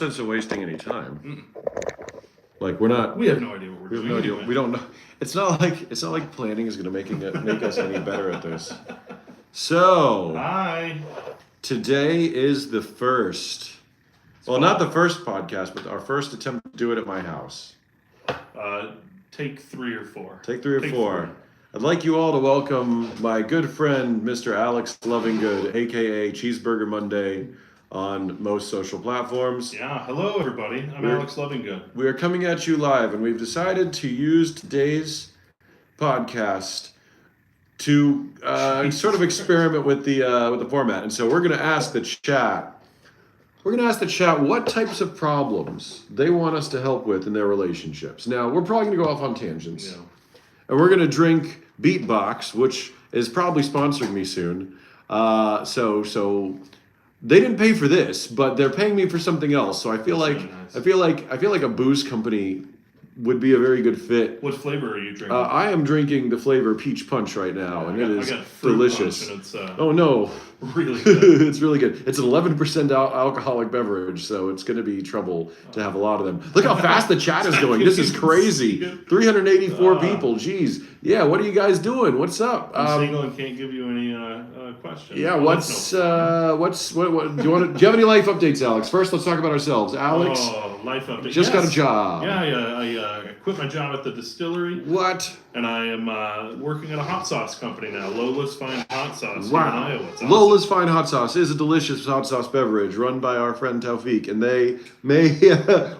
sense of wasting any time. Like we're not. We have no idea what we're We have doing. no idea. anyway. We don't know. It's not like planning is going to make us any better at this. So Hi. today is the first. Well, not the first podcast, but our first attempt to do it at my house. Take 3 or 4. Take 3 or Take 4. 3. I'd like you all to welcome my good friend, Mr. Alex Lovingood, aka Cheeseburger Monday, on most social platforms. Yeah. Hello, everybody. I'm Alex Lovingood. We are coming at you live, and we've decided to use today's podcast to sort of experiment with the format. And so we're going to ask the chat. We're going to ask the chat what types of problems they want us to help with in their relationships. Now, we're probably going to go off on tangents. Yeah. And we're going to drink Beatbox, which is probably sponsoring me soon. So they didn't pay for this, but they're paying me for something else. So I feel That's like really nice. I feel like a booze company would be a very good fit. What flavor are you drinking? I am drinking the flavor Peach Punch right now, and it is I got fruit delicious. punch, and it's Oh no, really good. it's really good. It's an 11% alcoholic beverage, so it's going to be trouble to have a lot of them. Look how fast the chat is going. This is crazy. 384 people. Jeez. Yeah. What are you guys doing? What's up? I'm single and can't give you any questions. Yeah. Oh, What? Do you have any life updates, Alex? First, let's talk about ourselves. Alex life update. just got a Yes. job. Yeah, I quit my job at the distillery, What? and I am working at a hot sauce company now, Lola's Fine Hot Sauce here in Wow. Iowa. It's awesome. Lola's Fine Hot Sauce is a delicious hot sauce beverage run by our friend Taufik, and they may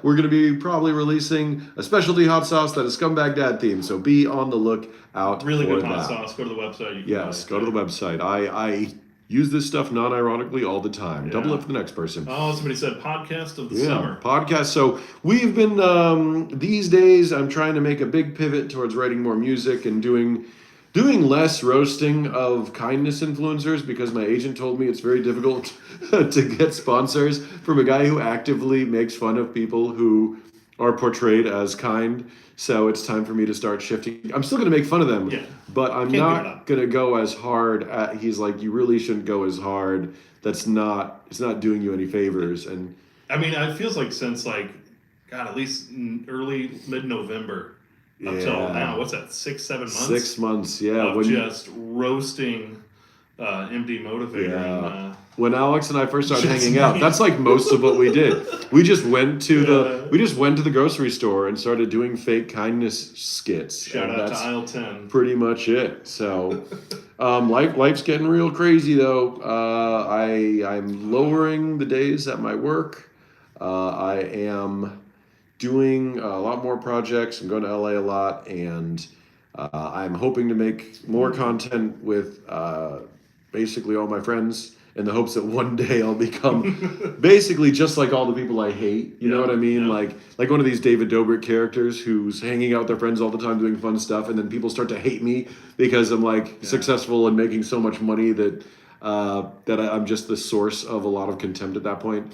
we're going to be probably releasing a specialty hot sauce that is Scumbag Dad themed. So be on the lookout Really for good that. hot sauce. Go to the website. You can Yes, buy go it. to the website. I use this stuff non-ironically all the time. Yeah. Double it for the next person. Oh, somebody said podcast of the Yeah, summer. podcast. So we've been these days. I'm trying to make a big pivot towards writing more music and doing less roasting of kindness influencers because my agent told me it's very difficult to get sponsors from a guy who actively makes fun of people who are portrayed as kind. So it's time for me to start shifting. I'm still going to make fun of them, Yeah. but I'm Can't give it not up. going to go as hard. He's like, you really shouldn't go as hard. It's not doing you any favors. And I mean, it feels like since at least early mid-November up till Yeah. now. What's that? 6-7 months. 6 months, yeah. Of just roasting MD Motivator. Yeah. And, When Alex and I first started Just hanging out, me. that's like most of what we did. We just went to Yeah. the grocery store and started doing fake kindness skits. shout and out to that's aisle 10. pretty much it. So, life's getting real crazy though. I'm lowering the days at my work. I am doing a lot more projects. I'm going to LA a lot, and I'm hoping to make more content with basically all my friends in the hopes that one day I'll become basically just like all the people I hate. You know Yeah, what I mean? yeah. Like one of these David Dobrik characters who's hanging out with their friends all the time doing fun stuff, and then people start to hate me because I'm successful and making so much money that I'm just the source of a lot of contempt at that point.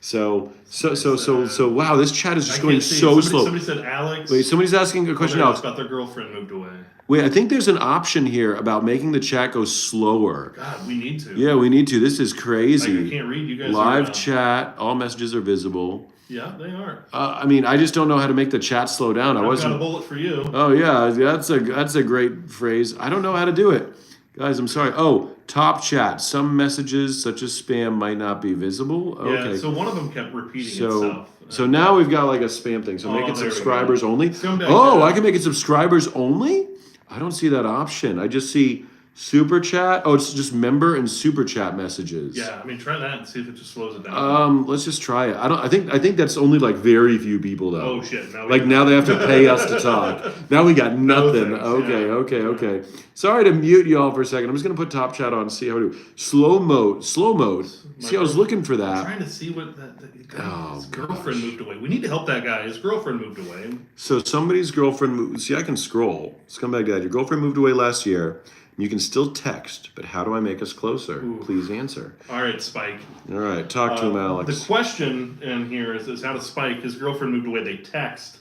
So wow, this chat is just I going can't see. so Somebody, slow. Somebody said Alex. Wait, somebody's asking a question, Alex. about their girlfriend moved away. Wait, I think there's an option here about making the chat go slower. God, we need to. Yeah, we need to. This is Like, I crazy. can't read. You guys Live are, chat, all messages are visible. Yeah, they are. I mean, I just don't know how to make the chat slow down. I've got a bullet for you. Oh yeah, that's a great phrase. I don't know how to do it, guys. I'm sorry. Oh, top chat. Some messages, such as spam, might not be visible. Okay. Yeah, so one of them kept repeating So itself. now we've got like a spam thing. So make it there we go. subscribers only. Scumbag Oh, Dad. I can make it subscribers only? I don't see that option. I just see super chat. Oh, it's just member and super chat messages. Yeah, I mean, try that and see if it just slows it down. Let's just try it. I think that's only like very few people though. Oh shit! Now they have to pay us to talk. Now we got nothing. thanks, Okay, yeah. okay. Sorry to mute y'all for a second. I'm just gonna put top chat on and see how we do. Slow mode. See, I was looking for I'm that. trying to see what that Oh, his girlfriend moved away. We need to help that guy. His girlfriend moved away. So somebody's girlfriend moved. See, I can scroll. Scumbag Dad, your girlfriend moved away last year. You can still text, but how do I make us closer? Ooh. Please answer. All right, Spike. All right, talk to him, Alex. The question in here is how to Spike. His girlfriend moved away. They text.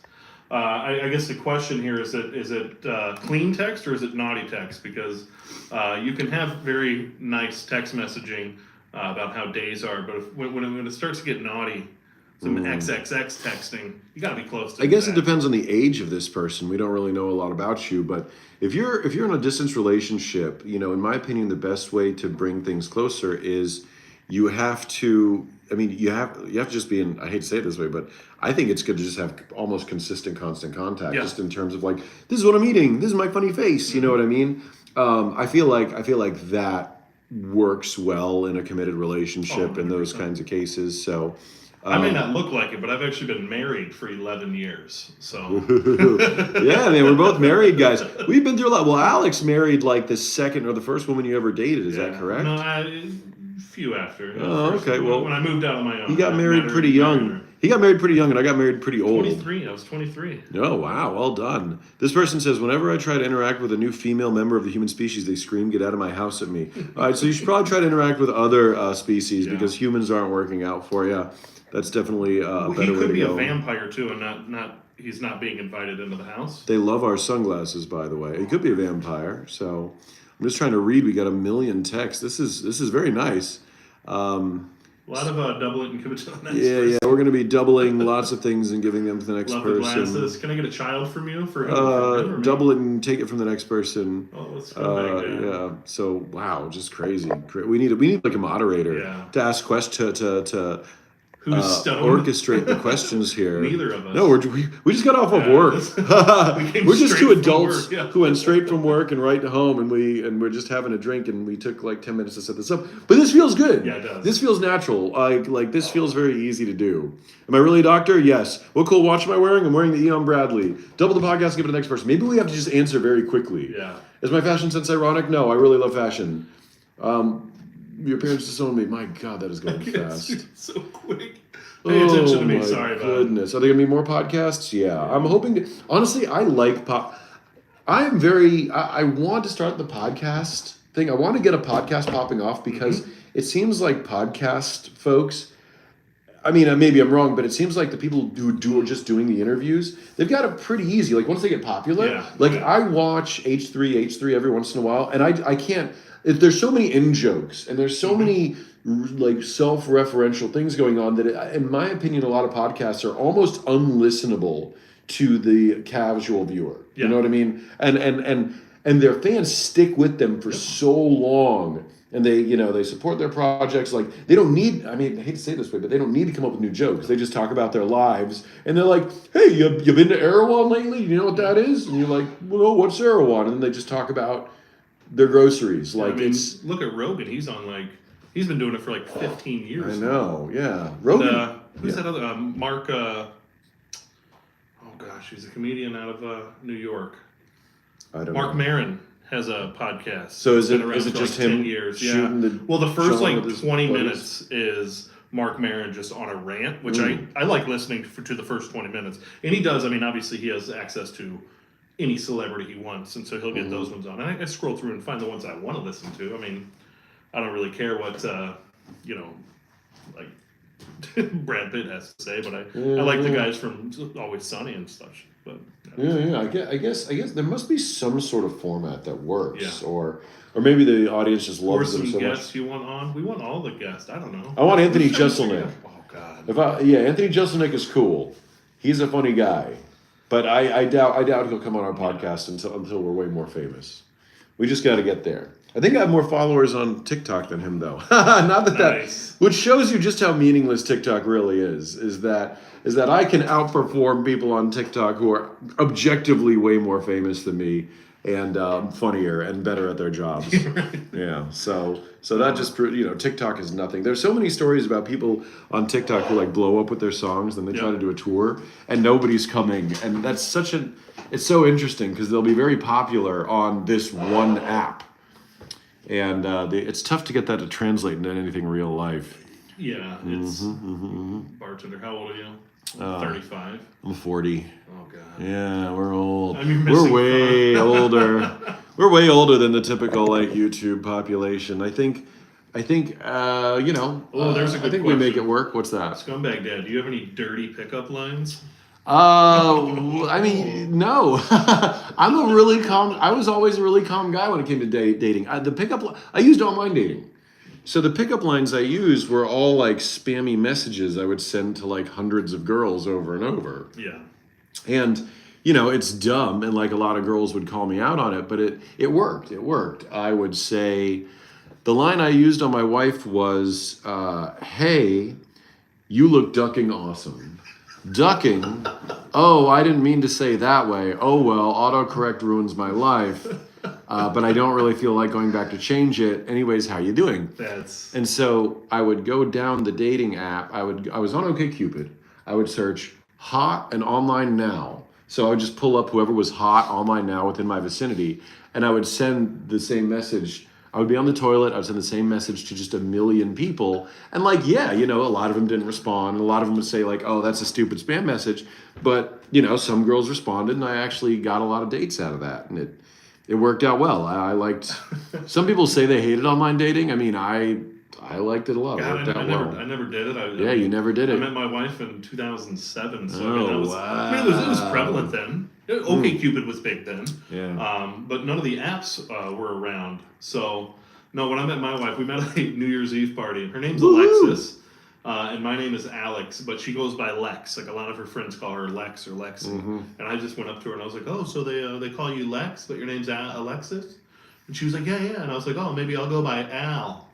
I guess the question here is it clean text or is it naughty text? Because you can have very nice text messaging about how days are, but when it starts to get naughty, some XXX texting. You got to be close to I guess that. it depends on the age of this person. We don't really know a lot about you, but if you're in a distance relationship, in my opinion, the best way to bring things closer is you have to. I mean, you have to just be in. I hate to say it this way, but I think it's good to just have almost consistent, constant contact, Yeah. just in terms of like, this is what I'm eating. This is my funny face. You know what I mean? I feel like that works well in a committed relationship in those 100%. kinds of cases. So. I may not look like it, but I've actually been married for 11 years. So Yeah, man, we're both married guys. We've been through a lot. Well, Alex married like the second or the first woman you ever dated. Is that correct? No, a few after. Oh, okay, well, when I moved out on my own, He got I married met her- pretty married young. her. He got married pretty young, and I got married pretty old. 23. I was 23. Oh, wow, well done. This person says, whenever I try to interact with a new female member of the human species, they scream, "Get out of my house" at me. All right, so you should probably try to interact with other species Yeah. because humans aren't working out for you. That's definitely a Well, better he way could to be go. a vampire too, and not he's not being invited into the house. They love our sunglasses, by the way. He could be a vampire. So I'm just trying to read. We got 1 million texts. This is very nice. A lot of double it and give it to the next Yeah, person. we're going to be doubling lots of things and giving them to the next Love the person. glasses. Can I get a child from you for him? Or me? Double it and take it from the next person. Oh, let's go back. Yeah. So wow, just crazy. We need like a moderator Yeah. to ask questions to Who's stoned? orchestrate the questions here. Neither of us. No, we just got off of Yeah, work. we came We're just two straight from adults work, yeah. who went straight from work and right to home, and we're just having a drink, and we took like 10 minutes to set this up. But this feels good. Yeah, it does. This feels natural. Like this feels very easy to do. Am I really a doctor? Yes. What cool watch am I wearing? I'm wearing the Eon Bradley. Double the podcast, give it to the next person. Maybe we have to just answer very quickly. Yeah. Is my fashion sense ironic? No, I really love fashion. Your parents disowned me. My God, that is going fast. It's so quick. Pay attention to me. my Sorry about it. goodness. Are there gonna be more podcasts? Yeah, I'm hoping to. Honestly, I like pop. I'm very. I want to start the podcast thing. I want to get a podcast popping off because it seems like podcast folks. I mean, maybe I'm wrong, but it seems like the people who are just doing the interviews, they've got it pretty easy. Like once they get popular, Yeah. like I watch H3 every once in a while, and I can't. There's so many in jokes, and there's so many like self-referential things going on that, in my opinion, a lot of podcasts are almost unlistenable to the casual viewer. You Yeah. know what I mean? And their fans stick with them for so long. And they support their projects. Like they don't need. I mean, I hate to say it this way, but they don't need to come up with new jokes. They just talk about their lives, and they're like, "Hey, you been to Erewhon lately? You know what that is?" And you're like, "Well, what's Erewhon?" And then they just talk about their groceries. Like I mean, it's. look at Rogan. He's been doing it for like 15 years. I know. Yeah, Rogan. Who's that other Mark? Oh gosh, he's a comedian out of New York. I don't Mark know. Maron has a podcast. So is Been it around is it for just like 10 him years? shooting Yeah. the? Well, the first showing like with his 20 buddies? minutes is Mark Maron just on a rant, which Mm. I like listening to the first 20 minutes. And he does. I mean, obviously he has access to any celebrity he wants, and so he'll get those ones on. And I scroll through and find the ones I want to listen to. I mean, I don't really care what like Brad Pitt has to say, but I like the guys from Always Sunny and such. But Yeah. I guess there must be some sort of format that works, Yeah. or maybe the audience just or loves them some so much. guests you want on. We want all the guests. I don't know. I want Anthony We're trying to figure Jeselnik. it out. Oh God. Anthony Jeselnik is cool. He's a funny guy, but I doubt he'll come on our podcast until we're way more famous. We just got to get there. I think I have more followers on TikTok than him, though. Not that Nice. which shows you just how meaningless TikTok really is. Is that I can outperform people on TikTok who are objectively way more famous than me and funnier and better at their jobs. Yeah. So that just proves, TikTok is nothing. There's so many stories about people on TikTok who like blow up with their songs, then they try Yeah. to do a tour and nobody's coming, and that's it's so interesting because they'll be very popular on this one app. And it's tough to get that to translate into anything real life. Yeah, it's bartender. How old are you? 35. I'm 40. Oh God. Yeah, we're old. I mean, We're missing way older. We're way older than the typical like YouTube population. I think there's a I good think we make question. it work. What's that? Scumbag Dad, do you have any dirty pickup lines? I mean, no. I was always a really calm guy when it came to dating. I used online dating. So the pickup lines I used were all like spammy messages I would send to like hundreds of girls over and over. Yeah. And you know, it's dumb, and like a lot of girls would call me out on it, but it worked. It worked. I would say the line I used on my wife was, "Hey, you look ducking awesome." Ducking? Oh, I didn't mean to say that way. Oh well, autocorrect ruins my life, but I don't really feel like going back to change it. Anyways, how you doing? That's And so I would go down the dating app. I was on OkCupid. I would search hot and online now. So I would just pull up whoever was hot online now within my vicinity, and I would send the same message. I would be on the toilet. I would send the same message to just a million people, and like, yeah, you know, a lot of them didn't respond. And a lot of them would say like, "Oh, that's a stupid spam message," but you know, some girls responded, and I actually got a lot of dates out of that, and it worked out well. I liked. Some people say they hated online dating. I mean, I liked it a lot. It God, worked out well. I never did it. Yeah, you never did I it. met my wife in 2007, so I Oh, mean, that was, wow. I mean, it was prevalent then. OkCupid was big then. Yeah. But none of the apps were around. So, no, when I met my wife, we met at a New Year's Eve party. Her name's Woo! Alexis, and my name is Alex, but she goes by Lex. Like a lot of her friends call her Lex or Lexi. And I just went up to her and I was like, "Oh, so they call you Lex, but your name's Alexis?" And she was like, "Yeah, yeah." And I was like, "Oh, maybe I'll go by Al."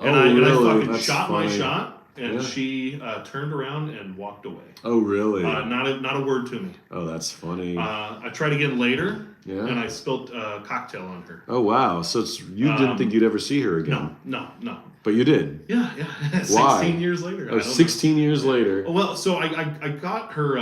And Oh, I really? fucking That's shot my funny. shot, and Yeah. she turned around and walked away. Oh, really? Not a word to me. Oh, that's funny. I tried again later, Yeah. and I spilled a cocktail on her. Oh, wow. So you didn't think you'd ever see her again, No. but you did. Yeah. Why? 16 years later. I Oh, don't know. 16 years later. Well, so I got her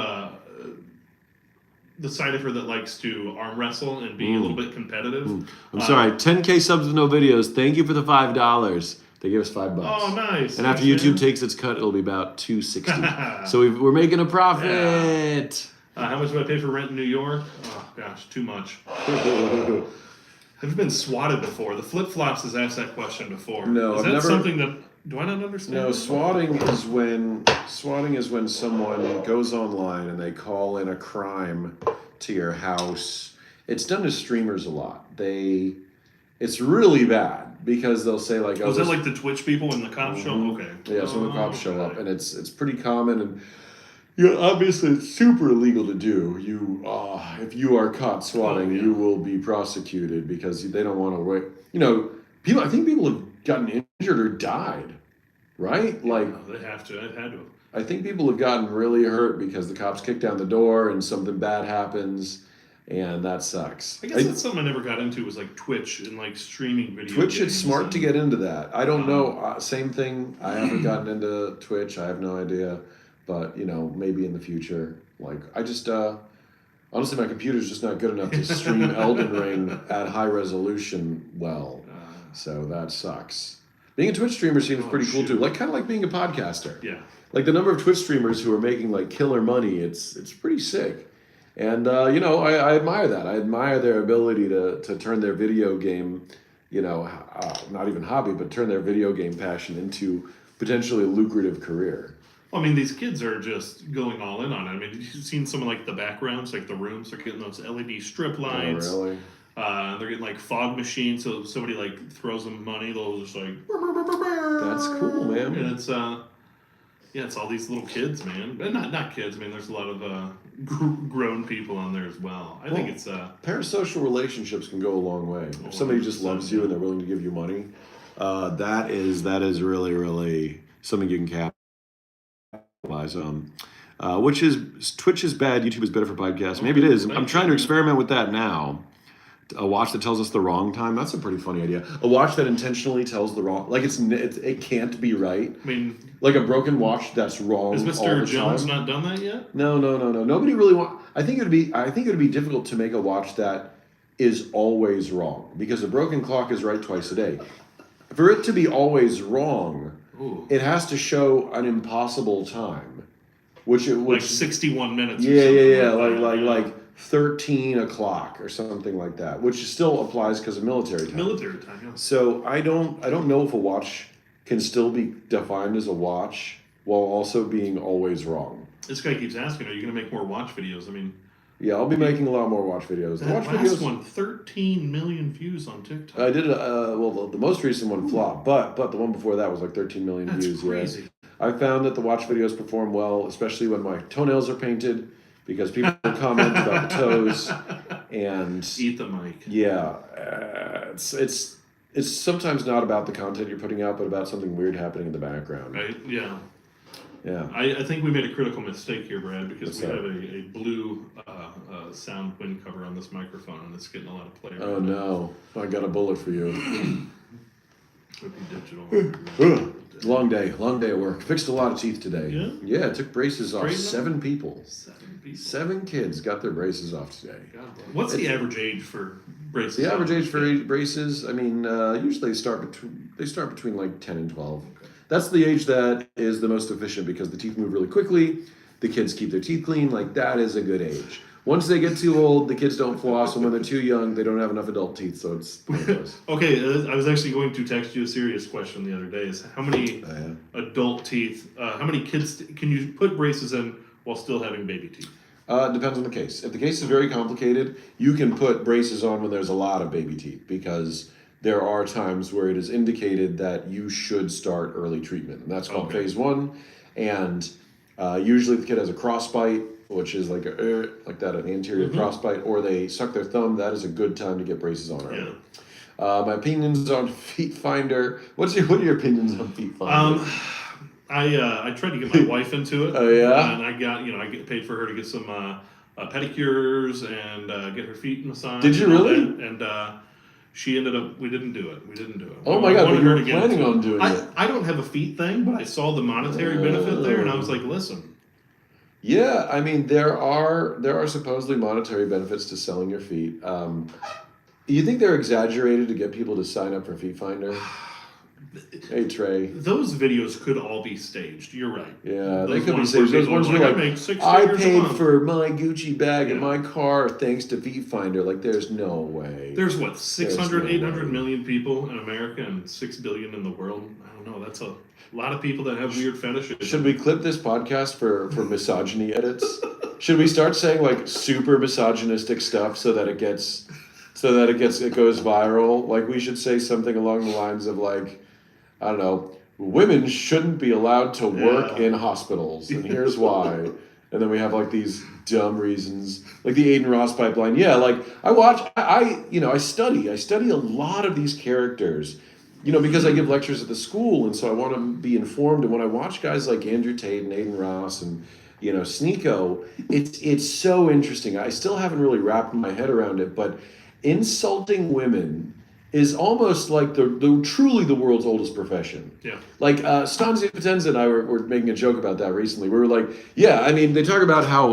the side of her that likes to arm wrestle and be a little bit competitive. I'm sorry. 10K subs with no videos. Thank you for the $5. They gave us $5. Oh, nice. And after Thanks, YouTube man. takes its cut, it'll be about $260. So we're making a profit. How much do I pay for rent in New York? Oh gosh, too much. Have you been swatted before? The Flip Flops has asked that question before. No, is I've that never- something that do I not understand? No, swatting is when someone goes online and they call in a crime to your house. It's done to streamers a lot. It's really bad because they'll say like, "Oh, Was that this- like the Twitch people when the cops show? Okay. yeah, so when the cops show Okay. up, and it's pretty common, and obviously it's super illegal to do. If you are caught swatting, Oh, yeah. you will be prosecuted because they don't want to wait. You know, I think people have gotten injured or died, right? Like, No, they have to. I've had to. I think people have gotten really hurt because the cops kick down the door and something bad happens, and that sucks. I guess that's something I never got into was like Twitch and like streaming video. Twitch, games it's smart to get into that. I don't know. Same thing. I haven't gotten into Twitch. I have no idea. But, you know, maybe in the future. Like, I just, honestly, my computer's just not good enough to stream Elden Ring at high resolution well. So that sucks. Being a Twitch streamer seems pretty cool, too. Like, kind of like being a podcaster. Yeah. Like, the number of Twitch streamers who are making, like, killer money, it's pretty sick. And, you know, I admire that. I admire their ability to turn their video game, you know, not even hobby, but turn their video game passion into potentially a lucrative career. Well, I mean, these kids are just going all in on it. I mean, you've seen some of like the backgrounds, like the rooms, they're getting those LED strip lights. Oh, really? They're getting like fog machines, so if somebody like throws them money, they'll just like. That's cool, man. And it's it's all these little kids, man. But not kids. I mean, there's a lot of grown people on there as well. I think it's Parasocial relationships can go a long way. If somebody just loves you and they're willing to give you money, that is really, really something you can capitalize on. Which is Twitch is bad, YouTube is better for podcasts. Maybe it is. I'm trying to experiment with that now. A watch that tells us the wrong time. That's a pretty funny idea. A watch that intentionally tells the wrong, like it can't be right. I mean, Like a broken watch that's wrong. has all Mr. the Jones time. not done that yet? No. Nobody really want. I think it would be difficult to make a watch that is always wrong because a broken clock is right twice a day. For it to be always wrong, Ooh. it has to show an impossible time, which Like 61 minutes. yeah, or something like 13 o'clock or something like that, which still applies because of military time. military time. Yeah. So I don't know if a watch can still be defined as a watch while also being always wrong. This guy keeps asking, "Are you going to make more watch videos?" I mean, Yeah, I'll be making a lot more watch videos. The That watch last videos. one, 13 million views on TikTok. I did. Well, the most recent one flopped, but the one before that was like 13 million That's views. crazy. Yeah. I found that the watch videos perform well, especially when my toenails are painted, because people comment about the toes, and Eat the mic. yeah, it's sometimes not about the content you're putting out, but about something weird happening in the background. Right? Yeah. Yeah. I think we made a critical mistake here, Brad, because What's we that? have a blue sound wind cover on this microphone, and it's getting a lot of play. Oh right now. no, I got a bullet for you. Would be digital. Long day at work. Fixed a lot of teeth today. Yeah? Yeah, took braces off Straighten 7 people. 7 people. 7 kids got their braces off today. God, what's the average age for braces? The average age for braces, I mean, usually they start between like 10 and 12. Okay. That's the age that is the most efficient because the teeth move really quickly. The kids keep their teeth clean. Like that is a good age. Once they get too old, the kids don't floss, and when they're too young, they don't have enough adult teeth. So it's pointless. Okay, I was actually going to text you a serious question the other day. Is how many adult teeth? How many kids can you put braces in while still having baby teeth? Depends on the case. If the case is very complicated, you can put braces on when there's a lot of baby teeth because there are times where it is indicated that you should start early treatment, and that's called phase 1. And usually the kid has a crossbite, which is like an anterior crossbite, or they suck their thumb. That is a good time to get braces on early. Yeah. My opinions on Feet Finder. What are your opinions on Feet Finder? I tried to get my wife into it. Oh yeah. And I get paid for her to get some pedicures and get her feet massaged. Did you really? And she ended up. We didn't do it. Oh my god! But you were planning on doing it. I don't have a feet thing, but I saw the monetary benefit there, and I was like, listen. Yeah, I mean there are supposedly monetary benefits to selling your feet. You think they're exaggerated to get people to sign up for Feet Finder? Hey Trey. Those videos could all be staged. You're right. Yeah, they Those could be ones staged. where Those ones people were are like, I make 6 I figures a paid month." for my Gucci bag and my car thanks to Feet Finder. Like, there's no way. There's what, 600, no 800 way. million people in America and 6 billion in the world? I don't know. That's a lot of people that have weird fetishes. Should we clip this podcast for misogyny edits? Should we start saying like super misogynistic stuff so that it goes viral? Like we should say something along the lines of like, I don't know, women shouldn't be allowed to work in hospitals, and here's why. And then we have like these dumb reasons, like the Aiden Ross pipeline. Yeah, like I study a lot of these characters, because I give lectures at the school, and so I want to be informed. And when I watch guys like Andrew Tate and Aiden Ross and Sneeko, it's so interesting. I still haven't really wrapped my head around it, but insulting women is almost like the truly the world's oldest profession. Yeah. Like Stanzi Potenza and I were making a joke about that recently. We were like, yeah, I mean, they talk about how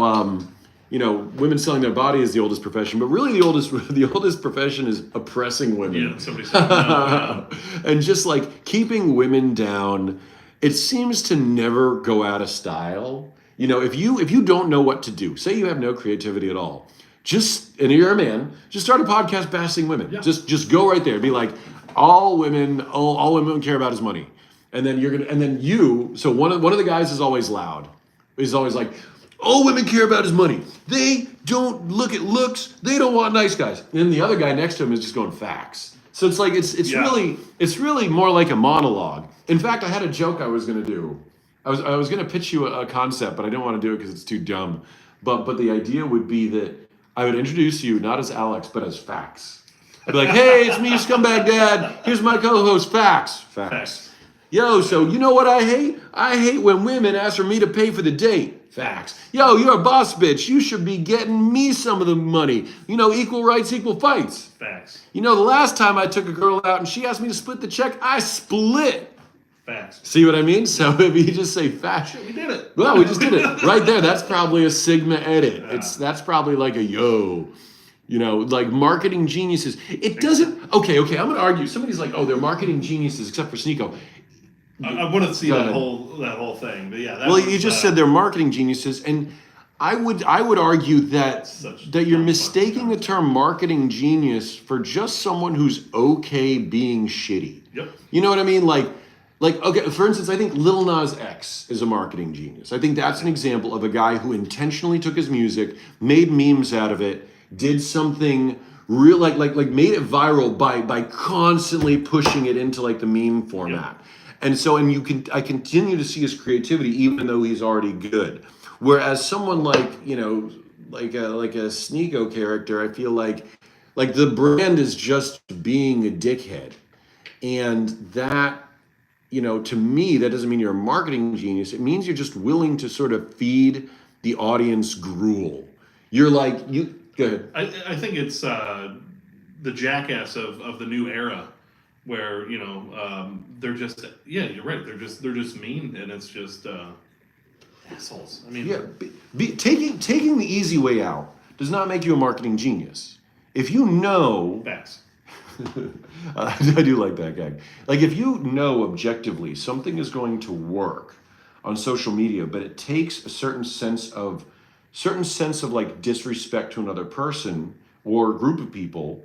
women selling their body is the oldest profession, but really the oldest profession is oppressing women. Yeah, somebody said no, and just like keeping women down. It seems to never go out of style. If you don't know what to do, say you have no creativity at all, and you're a man, just start a podcast bashing women. Yeah. Just go right there. Be like, all women care about is money. And then so one of the guys is always loud. He's always like, all women care about is money. They don't look at looks. They don't want nice guys. And then the other guy next to him is just going facts. So it's like it's really more like a monologue. In fact, I had a joke I was gonna do. I was gonna pitch you a concept, but I didn't want to do it because it's too dumb. But the idea would be that I would introduce you not as Alex, but as Fax. I'd be like, hey, it's me, Scumbag Dad. Here's my co-host, Fax. Fax. Yo, so you know what I hate? I hate when women ask for me to pay for the date. Facts. Yo, you're a boss bitch. You should be getting me some of the money. Equal rights, equal fights. Facts. The last time I took a girl out and she asked me to split the check, I split. Facts. See what I mean? So if you just say facts. We did it. Well, we just did it. Right there. That's probably a Sigma edit. Yeah. That's probably like a yo. Like marketing geniuses. It doesn't. Okay. I'm going to argue. Somebody's like, oh, they're marketing geniuses except for Sneeko. I want to see that whole thing. But yeah. You just said they're marketing geniuses, and I would argue that you're mistaking the term marketing genius for just someone who's okay being shitty. Yep. You know what I mean? Like Like, okay, for instance, I think Lil Nas X is a marketing genius. I think that's an example of a guy who intentionally took his music, made memes out of it, did something real, like made it viral by constantly pushing it into like the meme format. And so, and I continue to see his creativity even though he's already good. Whereas someone like, like a Sneeko character, I feel like the brand is just being a dickhead. And that, to me, that doesn't mean you're a marketing genius. It means you're just willing to sort of feed the audience gruel. You're like, go ahead. I think it's the jackass of the new era, where they're just you're right. They're just mean, and it's just assholes. I mean, Yeah, taking the easy way out does not make you a marketing genius. If you know, facts. I do like that gag. Like if you know objectively something is going to work on social media, but it takes a certain sense of like disrespect to another person or group of people,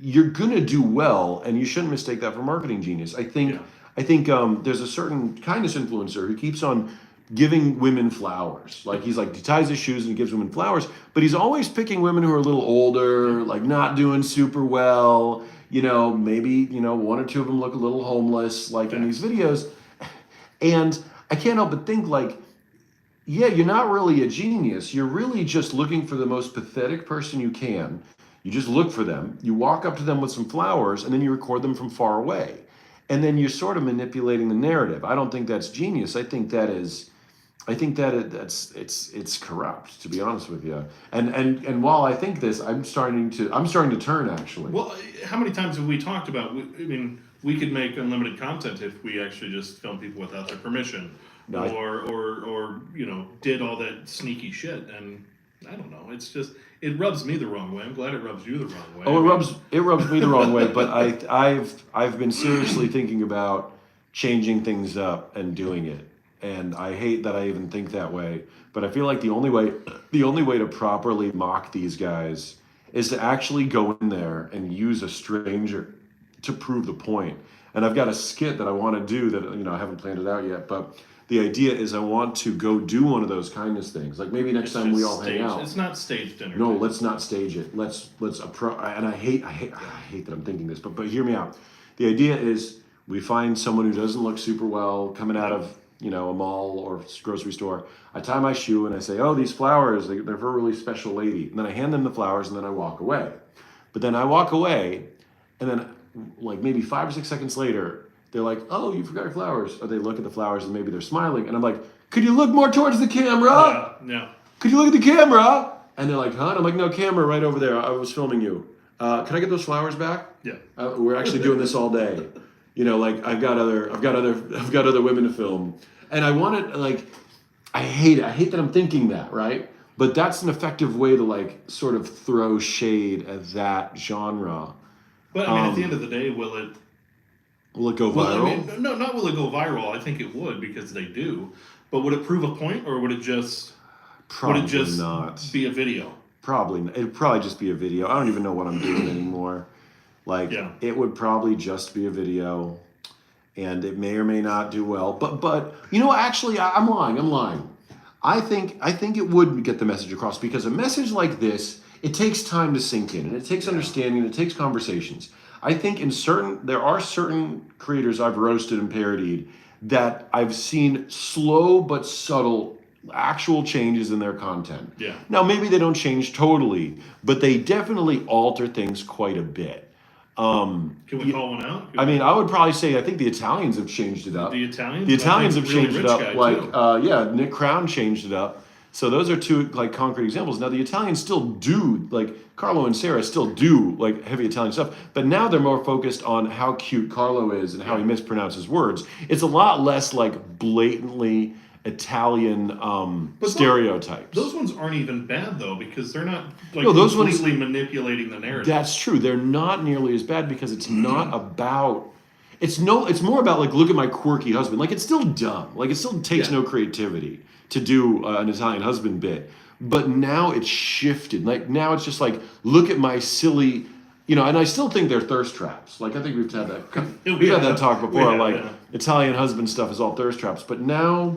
you're gonna do well, and you shouldn't mistake that for marketing genius. I think there's a certain kindness influencer who keeps on giving women flowers. Like he ties his shoes and he gives women flowers, but he's always picking women who are a little older, like not doing super well. Maybe one or two of them look a little homeless, like in these videos. And I can't help but think like, yeah, you're not really a genius. You're really just looking for the most pathetic person you can. You just look for them. You walk up to them with some flowers, and then you record them from far away. And then you're sort of manipulating the narrative. I don't think that's genius. I think it's corrupt, to be honest with you. And while I think this, I'm starting to turn actually. Well, how many times have we talked about? We could make unlimited content if we actually just film people without their permission, No, or did all that sneaky shit. And I don't know. It's just it rubs me the wrong way. I'm glad it rubs you the wrong way. Oh, it rubs me the wrong way. But I've been seriously thinking about changing things up and doing it. And I hate that I even think that way, but I feel like the only way to properly mock these guys is to actually go in there and use a stranger to prove the point. And I've got a skit that I want to do that I haven't planned it out yet, but the idea is I want to go do one of those kindness things. Like maybe next time we all hang out. It's not staged entertainment. No, let's not stage it. And I hate that I'm thinking this, but hear me out. The idea is we find someone who doesn't look super well coming out of a mall or grocery store. I tie my shoe and I say, oh, these flowers, they're for a really special lady. And then I hand them the flowers and then I walk away. But then I walk away and then like maybe 5 or 6 seconds later, they're like, oh, you forgot your flowers. Or they look at the flowers and maybe they're smiling. And I'm like, could you look more towards the camera? Yeah. Could you look at the camera? And they're like, huh? And I'm like, no, camera right over there. I was filming you. Can I get those flowers back? Yeah. We're actually doing this all day. Like I've got other women to film, and I want to I hate it. I hate that I'm thinking that, right? But that's an effective way to sort of throw shade at that genre. But at the end of the day, will it go viral? No, not will it go viral. I think it would because they do. But would it prove a point, or would it just not be a video? It'd probably just be a video. I don't even know what I'm doing anymore. It would probably just be a video, and it may or may not do well. But actually, I'm lying. I think it would get the message across, because a message like this, it takes time to sink in, and it takes understanding, and it takes conversations. I think there are certain creators I've roasted and parodied that I've seen slow but subtle actual changes in their content. Yeah. Now maybe they don't change totally, but they definitely alter things quite a bit. Can we call one out? I would probably say I think the Italians have changed it up. The Italians? The Italians have changed it up. Too. Nick Crown changed it up. So those are two concrete examples. Now the Italians still do, Carlo and Sarah still do heavy Italian stuff, but now they're more focused on how cute Carlo is and how he mispronounces words. It's a lot less blatantly Italian stereotypes. Those ones aren't even bad though, because they're not those completely manipulating the narrative. That's true. They're not nearly as bad because it's not about. It's more about look at my quirky husband. It's still dumb. It still takes no creativity to do an Italian husband bit. But now it's shifted. Now it's just look at my silly, you know, and I still think they're thirst traps. Like I think we've had that We had that have. talk before. We have, Like yeah. Italian husband stuff is all thirst traps, but now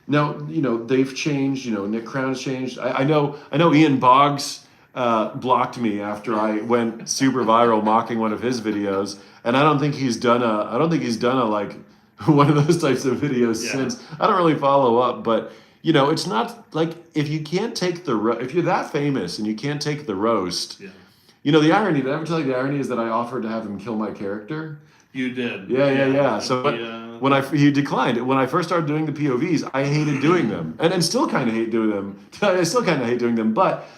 you know they've changed. You know, Nick Crown's changed. I know Ian Boggs blocked me after I went super viral mocking one of his videos, and I don't think he's done a like one of those types of videos Yeah. since. I don't really follow up, but you know, it's not like if you can't take if you're that famous and you can't take the roast. Yeah. You know, the irony, did I ever tell you the irony is that I offered to have him kill my character? You did. Yeah. So Yeah. when he declined, when I first started doing the POVs, I hated doing them. And still kind of hate doing them. I still kind of hate doing them. But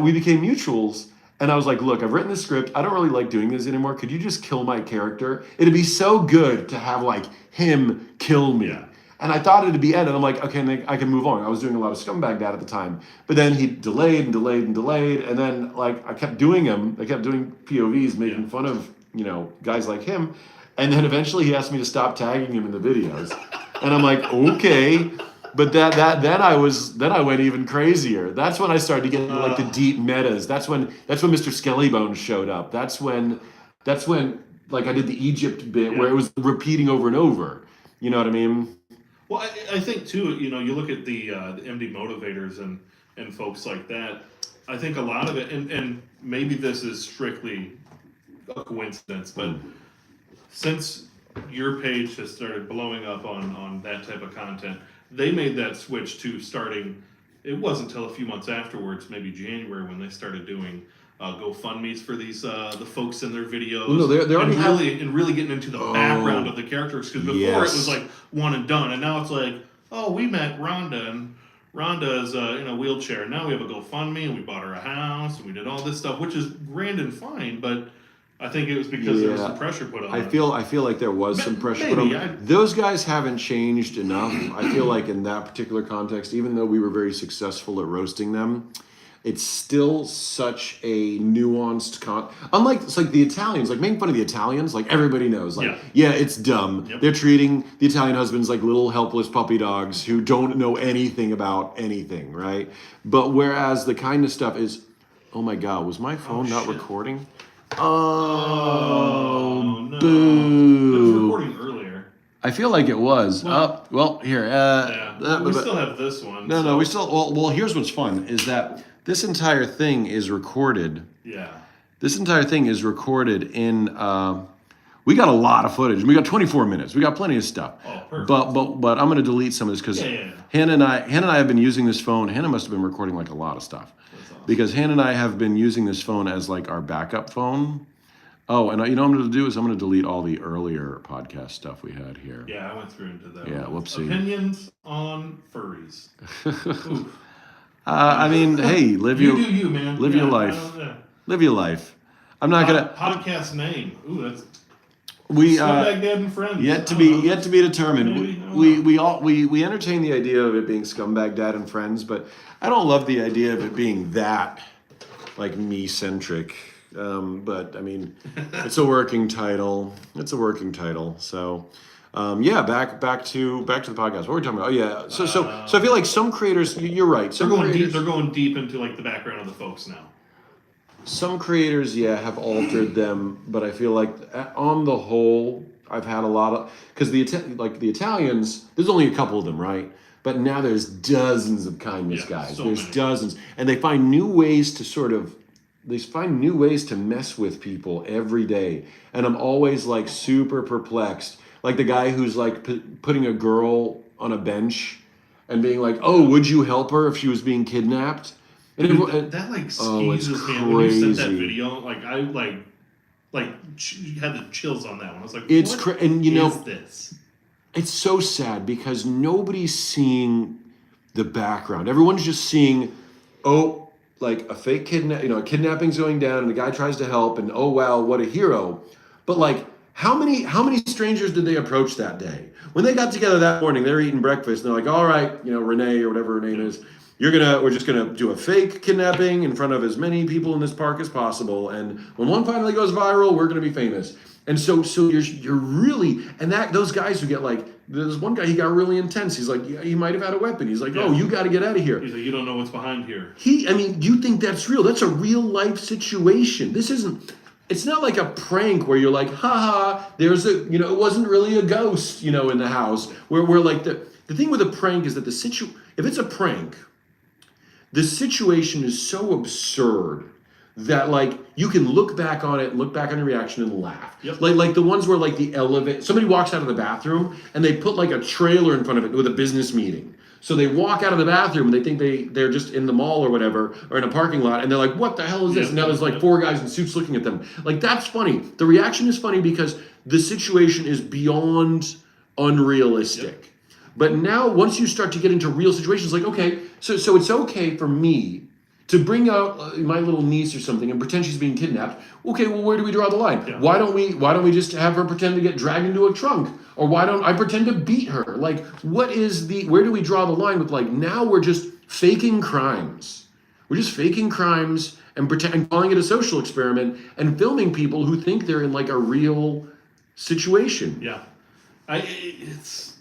we became mutuals. And I was like, look, I've written the script. I don't really like doing this anymore. Could you just kill my character? It'd be so good to have like him kill me. Yeah. And I thought it'd be Ed, and I'm like, okay, Nick, I can move on. I was doing a lot of Scumbag Dad at the time. But then he delayed, and then like I kept doing POVs, making fun of, you know, guys like him. And then eventually he asked me to stop tagging him in the videos. And I'm like, okay. But then I went even crazier. That's when I started to get into like the deep metas. That's when Mr. Skellybones showed up. That's when like I did the Egypt bit where it was repeating over and over. You know what I mean? Well, I think too. You know, you look at the MD motivators and folks like that. I think a lot of it, and maybe this is strictly a coincidence, but since your page has started blowing up on that type of content, they made that switch to starting. It wasn't until a few months afterwards, maybe January, when they started doing GoFundMe's for these the folks in their videos. No, they already and really getting into the background of the characters, because before it was like one and done, and now it's like, oh, we met Rhonda, and Rhonda is in a wheelchair, and now we have a GoFundMe, and we bought her a house, and we did all this stuff, which is grand and fine, but I think it was because there was some pressure put on I it. feel like there was some pressure put on. Those guys haven't changed enough. I feel like in that particular context, even though we were very successful at roasting them, it's still such a nuanced unlike it's like the Italians, like making fun of the Italians, like everybody knows, like it's dumb. Yep. They're treating the Italian husbands like little helpless puppy dogs who don't know anything about anything, right? But whereas the kindness stuff is, oh my God, was my phone not recording? Oh, no. boo! It was recording earlier. I feel like it was. Well, here. We still have this one. No, we still. Well, here's what's fun is that this entire thing is recorded. Yeah. This entire thing is recorded in. We got a lot of footage. We got 24 minutes. We got plenty of stuff. Oh, perfect. But I'm going to delete some of this because Hannah and I have been using this phone. Hannah must have been recording like a lot of stuff. That's awesome. Because Hannah and I have been using this phone as like our backup phone. Oh, and you know what I'm going to do is I'm going to delete all the earlier podcast stuff we had here. Yeah, I went through into that. Yeah, whoopsie. Opinions on furries. I mean, hey, live you do you, man. Live your life. Live your life. I'm not gonna podcast name. Ooh, that's Scumbag Dad and Friends. yet to be determined. Maybe. We entertain the idea of it being Scumbag Dad and Friends, but I don't love the idea of it being that like me centric. But I mean, it's a working title. So. Back to the podcast. What were we talking about? Oh yeah. So I feel like some creators. You're right. They're going deep into like the background of the folks now. Some creators, have altered them, but I feel like on the whole, I've had a lot of because the Italians. There's only a couple of them, right? But now there's dozens of kindness guys. So there's many. dozens, and they find new ways to new ways to mess with people every day, and I'm always like super perplexed. Like the guy who's like putting a girl on a bench and being like, "Oh, would you help her if she was being kidnapped?" And that like it's skeezes me when you sent that crazy. video. Like I had the chills on that one. I was like, It's what and you know is this? it's so sad because nobody's seeing the background. Everyone's just seeing, like a fake kidnapping's going down and the guy tries to help and oh wow, what a hero. But like how many strangers did they approach that day? When they got together that morning, they're eating breakfast and they're like, all right, Renee or whatever her name is, we're just gonna do a fake kidnapping in front of as many people in this park as possible. And when one finally goes viral, we're gonna be famous. And so you're really, and those guys who get like, there's one guy, he got really intense. He's like, he might have had a weapon. He's like, oh, you got to get out of here. He's like, you don't know what's behind here. You think that's real? That's a real life situation. This isn't. it's not like a prank where you're like, haha, there's a, it wasn't really a ghost, in the house. Where like the thing with a prank is that if it's a prank, the situation is so absurd that like you can look back on it, look back on your reaction and laugh. Yep. Like the ones where like the elevator, somebody walks out of the bathroom and they put like a trailer in front of it with a business meeting. So they walk out of the bathroom and they think they're just in the mall or whatever, or in a parking lot, and they're like, what the hell is this? Yep. And now there's like four guys in suits looking at them. Like, that's funny. The reaction is funny because the situation is beyond unrealistic. Yep. But now once you start to get into real situations, like, okay, so it's okay for me to bring out my little niece or something and pretend she's being kidnapped. Okay, well, where do we draw the line? Yeah. Why don't we just have her pretend to get dragged into a trunk? Or why don't I pretend to beat her? Like, where do we draw the line with, like, now we're just faking crimes. We're just faking crimes and calling it a social experiment and filming people who think they're in like a real situation. Yeah. It's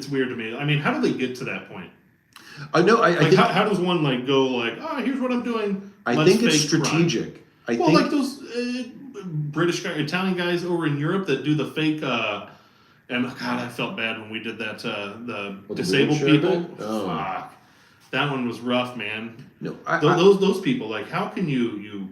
weird to me. I mean, how do they get to that point? I know. I think how does one like go like, here's what I'm doing. I think it's strategic. Like those British Italian guys over in Europe that do the fake. And God, I felt bad when we did that. The disabled people. Oh. Fuck, that one was rough, man. No, those people. Like, how can you?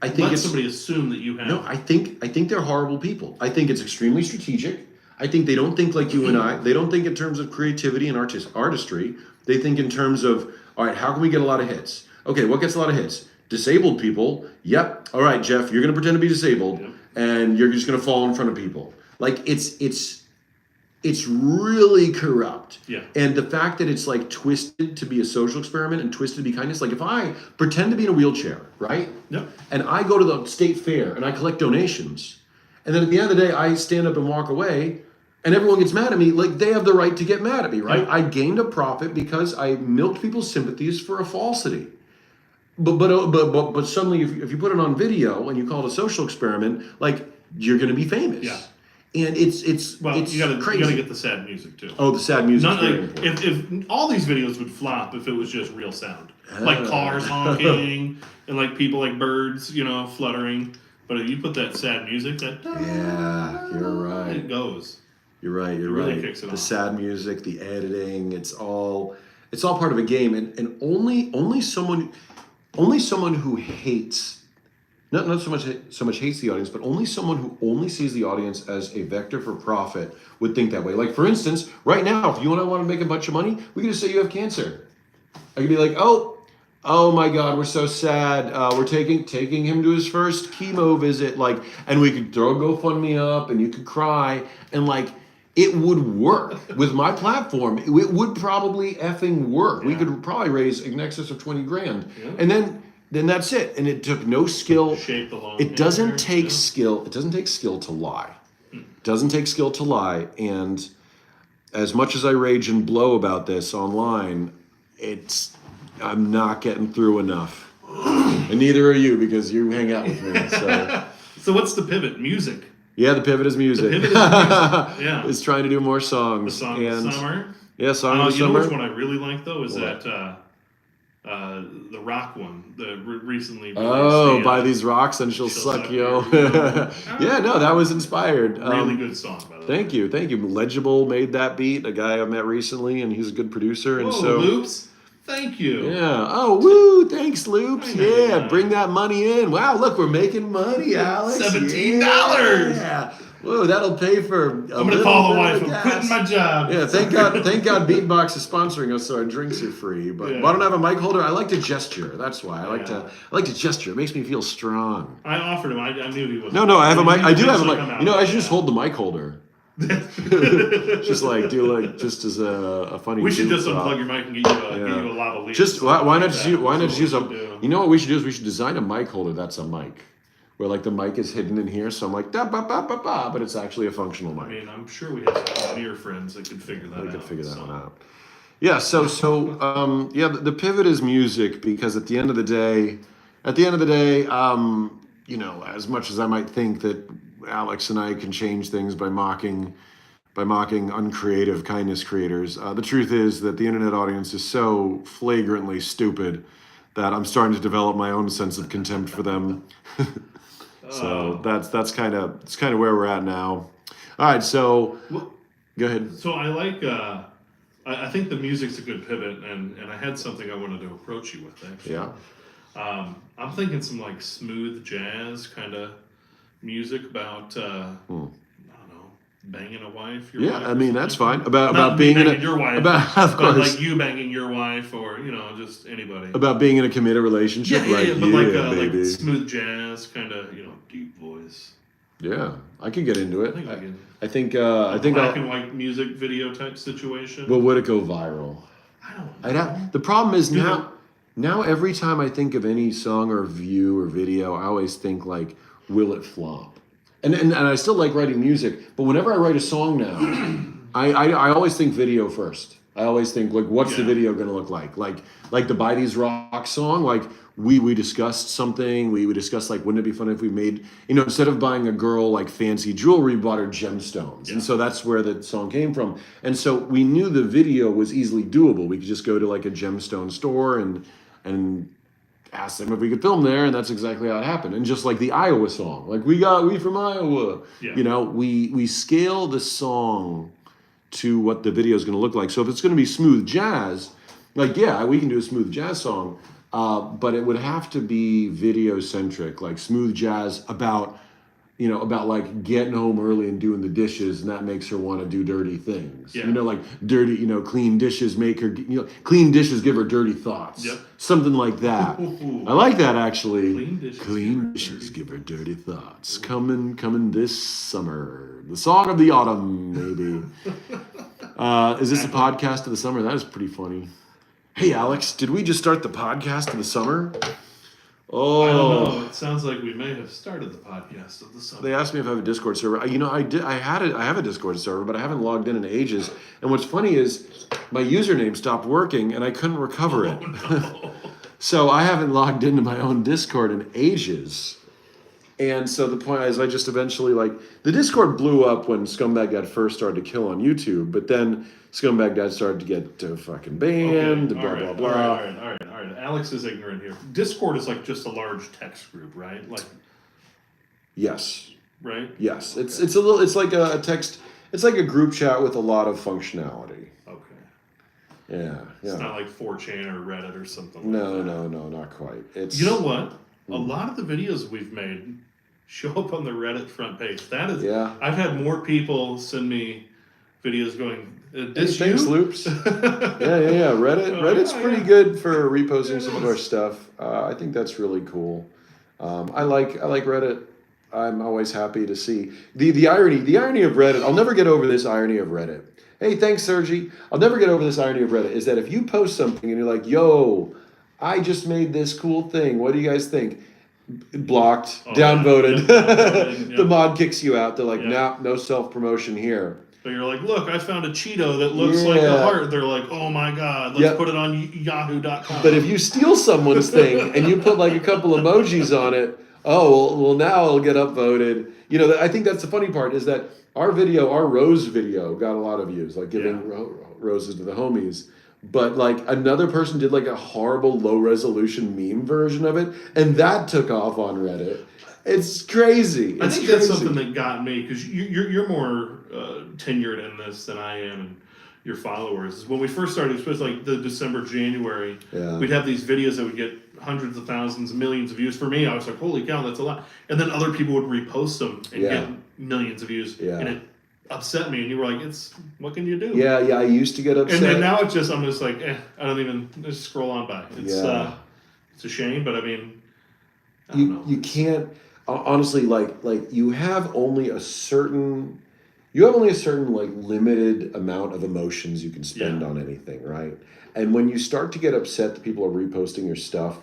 I think let somebody assume that you have. No, I think they're horrible people. I think it's extremely strategic. I think they don't think like you and I. They don't think in terms of creativity and artistry. They think in terms of, all right, how can we get a lot of hits? Okay, what gets a lot of hits? Disabled people. Yep. All right, Jeff, you're going to pretend to be disabled, and you're just going to fall in front of people. Like, it's really corrupt. Yeah. And the fact that it's like twisted to be a social experiment and twisted to be kindness. Like, if I pretend to be in a wheelchair, right? Yep. And I go to the state fair and I collect donations, and then at the end of the day, I stand up and walk away, and everyone gets mad at me. Like, they have the right to get mad at me, right? Yep. I gained a profit because I milked people's sympathies for a falsity. But suddenly, if you put it on video and you call it a social experiment, like, you're going to be famous. Yeah. And it's you gotta crazy. You gotta get the sad music too. Oh, the sad music. Not like if all these videos would flop if it was just real sound, like cars honking and like people like birds, fluttering. But if you put that sad music, yeah, you're right. It goes. You're right. You're really right. Kicks it the off. Sad music, the editing, it's all part of a game, and only someone who hates. Not so much hates the audience, but only someone who only sees the audience as a vector for profit would think that way. Like, for instance, right now, if you and I want to make a bunch of money, we can just say you have cancer. I could be like, oh my God, we're so sad. We're taking him to his first chemo visit. Like, and we could throw a GoFundMe up, and you could cry, and like, it would work with my platform. It would probably effing work. Yeah. We could probably raise in excess of $20,000, Yeah. and then that's it. And it took no skill. Shape the long It doesn't hair, take skill. It doesn't take skill to lie. It doesn't take skill to lie. And as much as I rage and blow about this online, I'm not getting through enough. And neither are you, because you hang out with me. So So what's the pivot? Music. yeah, the pivot is music. The pivot is music. Yeah. It's trying to do more songs. The song of the summer. Yeah, song of the You know summer. which one I really like though is What? that the rock one, the recently released. Oh, buy these rocks and she'll suck you. Yeah, no, that was inspired. Really good song, by the way. Thank you. Legible made that beat, a guy I met recently, and he's a good producer. And Whoa, so, Loops. Thank you. yeah. Oh, woo! Thanks, Loops. I know Yeah, you're bring that money in. Wow, look, we're making money, Alex. $17. Yeah. Whoa, that'll pay for. I'm gonna call the wife. I'm gas. quitting my job. Yeah, thank God Beatbox is sponsoring us, so our drinks are free. But Yeah. why don't I have a mic holder? I like to gesture. That's why I like to gesture. It makes me feel strong. I offered him. I knew he was. No, I have a mic. I do have a mic. Come out. You know, I should just hold the mic holder. Just like just as a funny. We should goof just drop. unplug your mic and get you a lava leak. Just why not just use a? Do. You know what we should do is we should design a mic holder that's a mic, where like the mic is hidden in here. So I'm like da ba ba ba ba, but it's actually a functional mic. I mean, I'm sure we have some engineer friends that could figure that out. We could figure that one out. Yeah. So the pivot is music, because at the end of the day, you know, as much as I might think that Alex and I can change things by mocking uncreative kindness creators, the truth is that the internet audience is so flagrantly stupid that I'm starting to develop my own sense of contempt for them. So that's kind of where we're at now. All right, so go ahead. So I like. I think the music's a good pivot, and I had something I wanted to approach you with actually. Yeah. I'm thinking some like smooth jazz kind of music about. I don't know, banging a wife. Your wife I mean that's fine. Not About me being in banging your wife. about of but course like you banging your wife, or just anybody. about being in a committed relationship. But baby. like smooth jazz, kind of deep voice. Yeah, I could get into I it. think we can. I think Black and white music video type situation. But would it go viral? I don't know. The problem is You now every time I think of any song or view or video, I always think like, will it flop? And I still like writing music, but whenever I write a song now, I always think video first. I always think like, what's the video going to look like? Like the Buy These Rock song, like we discussed something. We discussed like, wouldn't it be fun if we made, instead of buying a girl like fancy jewelry, we bought her gemstones. And so that's where the song came from. And so we knew the video was easily doable. We could just go to like a gemstone store and ask them if we could film there, and that's exactly how it happened. And just like the Iowa song, like we from Iowa, we scale the song to what the video is going to look like. So if it's going to be smooth jazz, like we can do a smooth jazz song, but it would have to be video centric, like smooth jazz about like getting home early and doing the dishes, and that makes her want to do dirty things. Yeah. Like dirty, clean dishes make her, clean dishes give her dirty thoughts. Yep. Something like that. I like that actually. Clean dishes give her dirty thoughts. Coming this summer. The song of the autumn, maybe. Is this a podcast of the summer? That is pretty funny. Hey Alex, did we just start the podcast of the summer? Oh, I don't know. It sounds like we may have started the podcast of the summer. They asked me if I have a Discord server. I have a Discord server, but I haven't logged in ages. And what's funny is my username stopped working, and I couldn't recover it. No. So I haven't logged into my own Discord in ages. And so the point is, I just eventually the Discord blew up when Scumbag Dad first started to kill on YouTube, but then Scumbag Dad started to get fucking banned. Okay, blah blah blah. All right. Alex is ignorant here. Discord is like just a large text group, right? Like. Yes. Right. Yes. It's it's like a text. It's like a group chat with a lot of functionality. Okay. Yeah. It's not like 4chan or Reddit or something. No, not quite. It's. You know what? A lot of the videos we've made show up on the Reddit front page. That is. Yeah. I've had more people send me videos going. Thanks, Loops. yeah. Reddit's pretty good for reposting some of our stuff. I think that's really cool. I like Reddit. I'm always happy to see the irony of Reddit. I'll never get over this irony of Reddit. Hey, thanks, Sergi. I'll never get over this irony of Reddit. Is that if you post something and you're like, "Yo, I just made this cool thing. What do you guys think?" Blocked, downvoted. Yeah. The mod kicks you out. They're like, "Nah, no self-promotion here." But you're like, look, I found a Cheeto that looks like a heart. They're like, oh my God, let's put it on yahoo.com. But if you steal someone's thing and you put like a couple emojis on it, well, now it'll get upvoted. I think that's the funny part is that our rose video got a lot of views, like giving roses to the homies. But like another person did like a horrible low resolution meme version of it, and that took off on Reddit. It's crazy. I think that's something that got me, because you're more tenured in this than I am, and your followers. When we first started, especially like the December, January, we'd have these videos that would get hundreds of thousands, millions of views. For me, I was like, holy cow, that's a lot. And then other people would repost them and get millions of views. And it upset me, and you were like, what can you do? Yeah, I used to get upset. And then now I'm just like, I don't even just scroll on by. It's a shame, but I mean, I don't know. You can't, honestly, like you have only a certain like limited amount of emotions you can spend on anything, right? And when you start to get upset that people are reposting your stuff,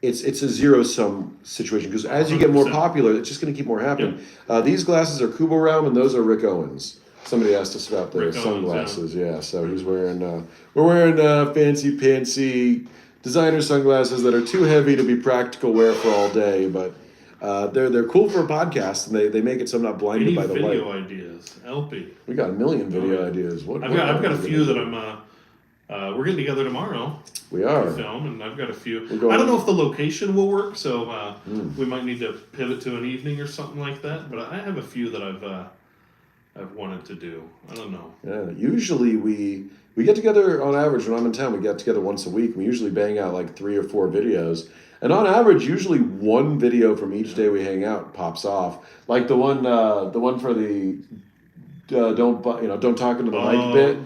it's a zero-sum situation, because as you get more popular, it's just going to keep more happening. These glasses are Kubo Realm, and those are Rick Owens. Somebody asked us about the sunglasses. So he's wearing we're wearing fancy pantsy designer sunglasses that are too heavy to be practical wear for all day, but they're cool for a podcast, and they make it so I'm not blinded by the light. Video ideas, LP. We got a million video ideas. I've got a few that we're getting together tomorrow We to are. film, and I've got a few. We're going- I don't know if the location will work, so we might need to pivot to an evening or something like that. But I have a few that I've wanted to do. I don't know. Yeah, usually we get together on average when I'm in town. We get together once a week. We usually bang out like 3 or 4 videos, and on average, usually one video from each day we hang out pops off. Like the one for the don't talk into the mic bit.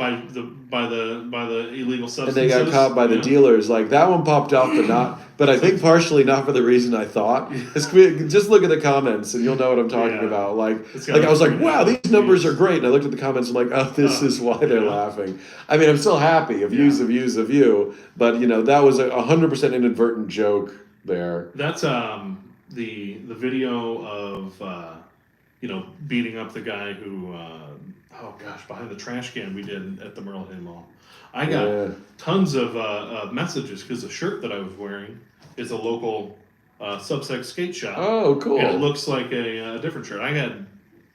By the illegal And substances. they got caught by the Yeah. dealers. Like that one popped off, but not. But I think partially not for the reason I thought. Just look at the comments, and you'll know what I'm talking Yeah. about. Like It's got I was like, like wow, these 3.5 numbers views. are great. And I looked at the comments, and I'm like, oh, this is why they're yeah. laughing. I mean, I'm still happy. A view's a view's a view, but that was a 100% inadvertent joke there. That's the video of beating up the guy who behind the trash can we did at the Merle Hay Mall. I got Yeah. tons of messages because the shirt that I was wearing is a local subsex skate shop. Oh, cool. And it looks like a different shirt. I had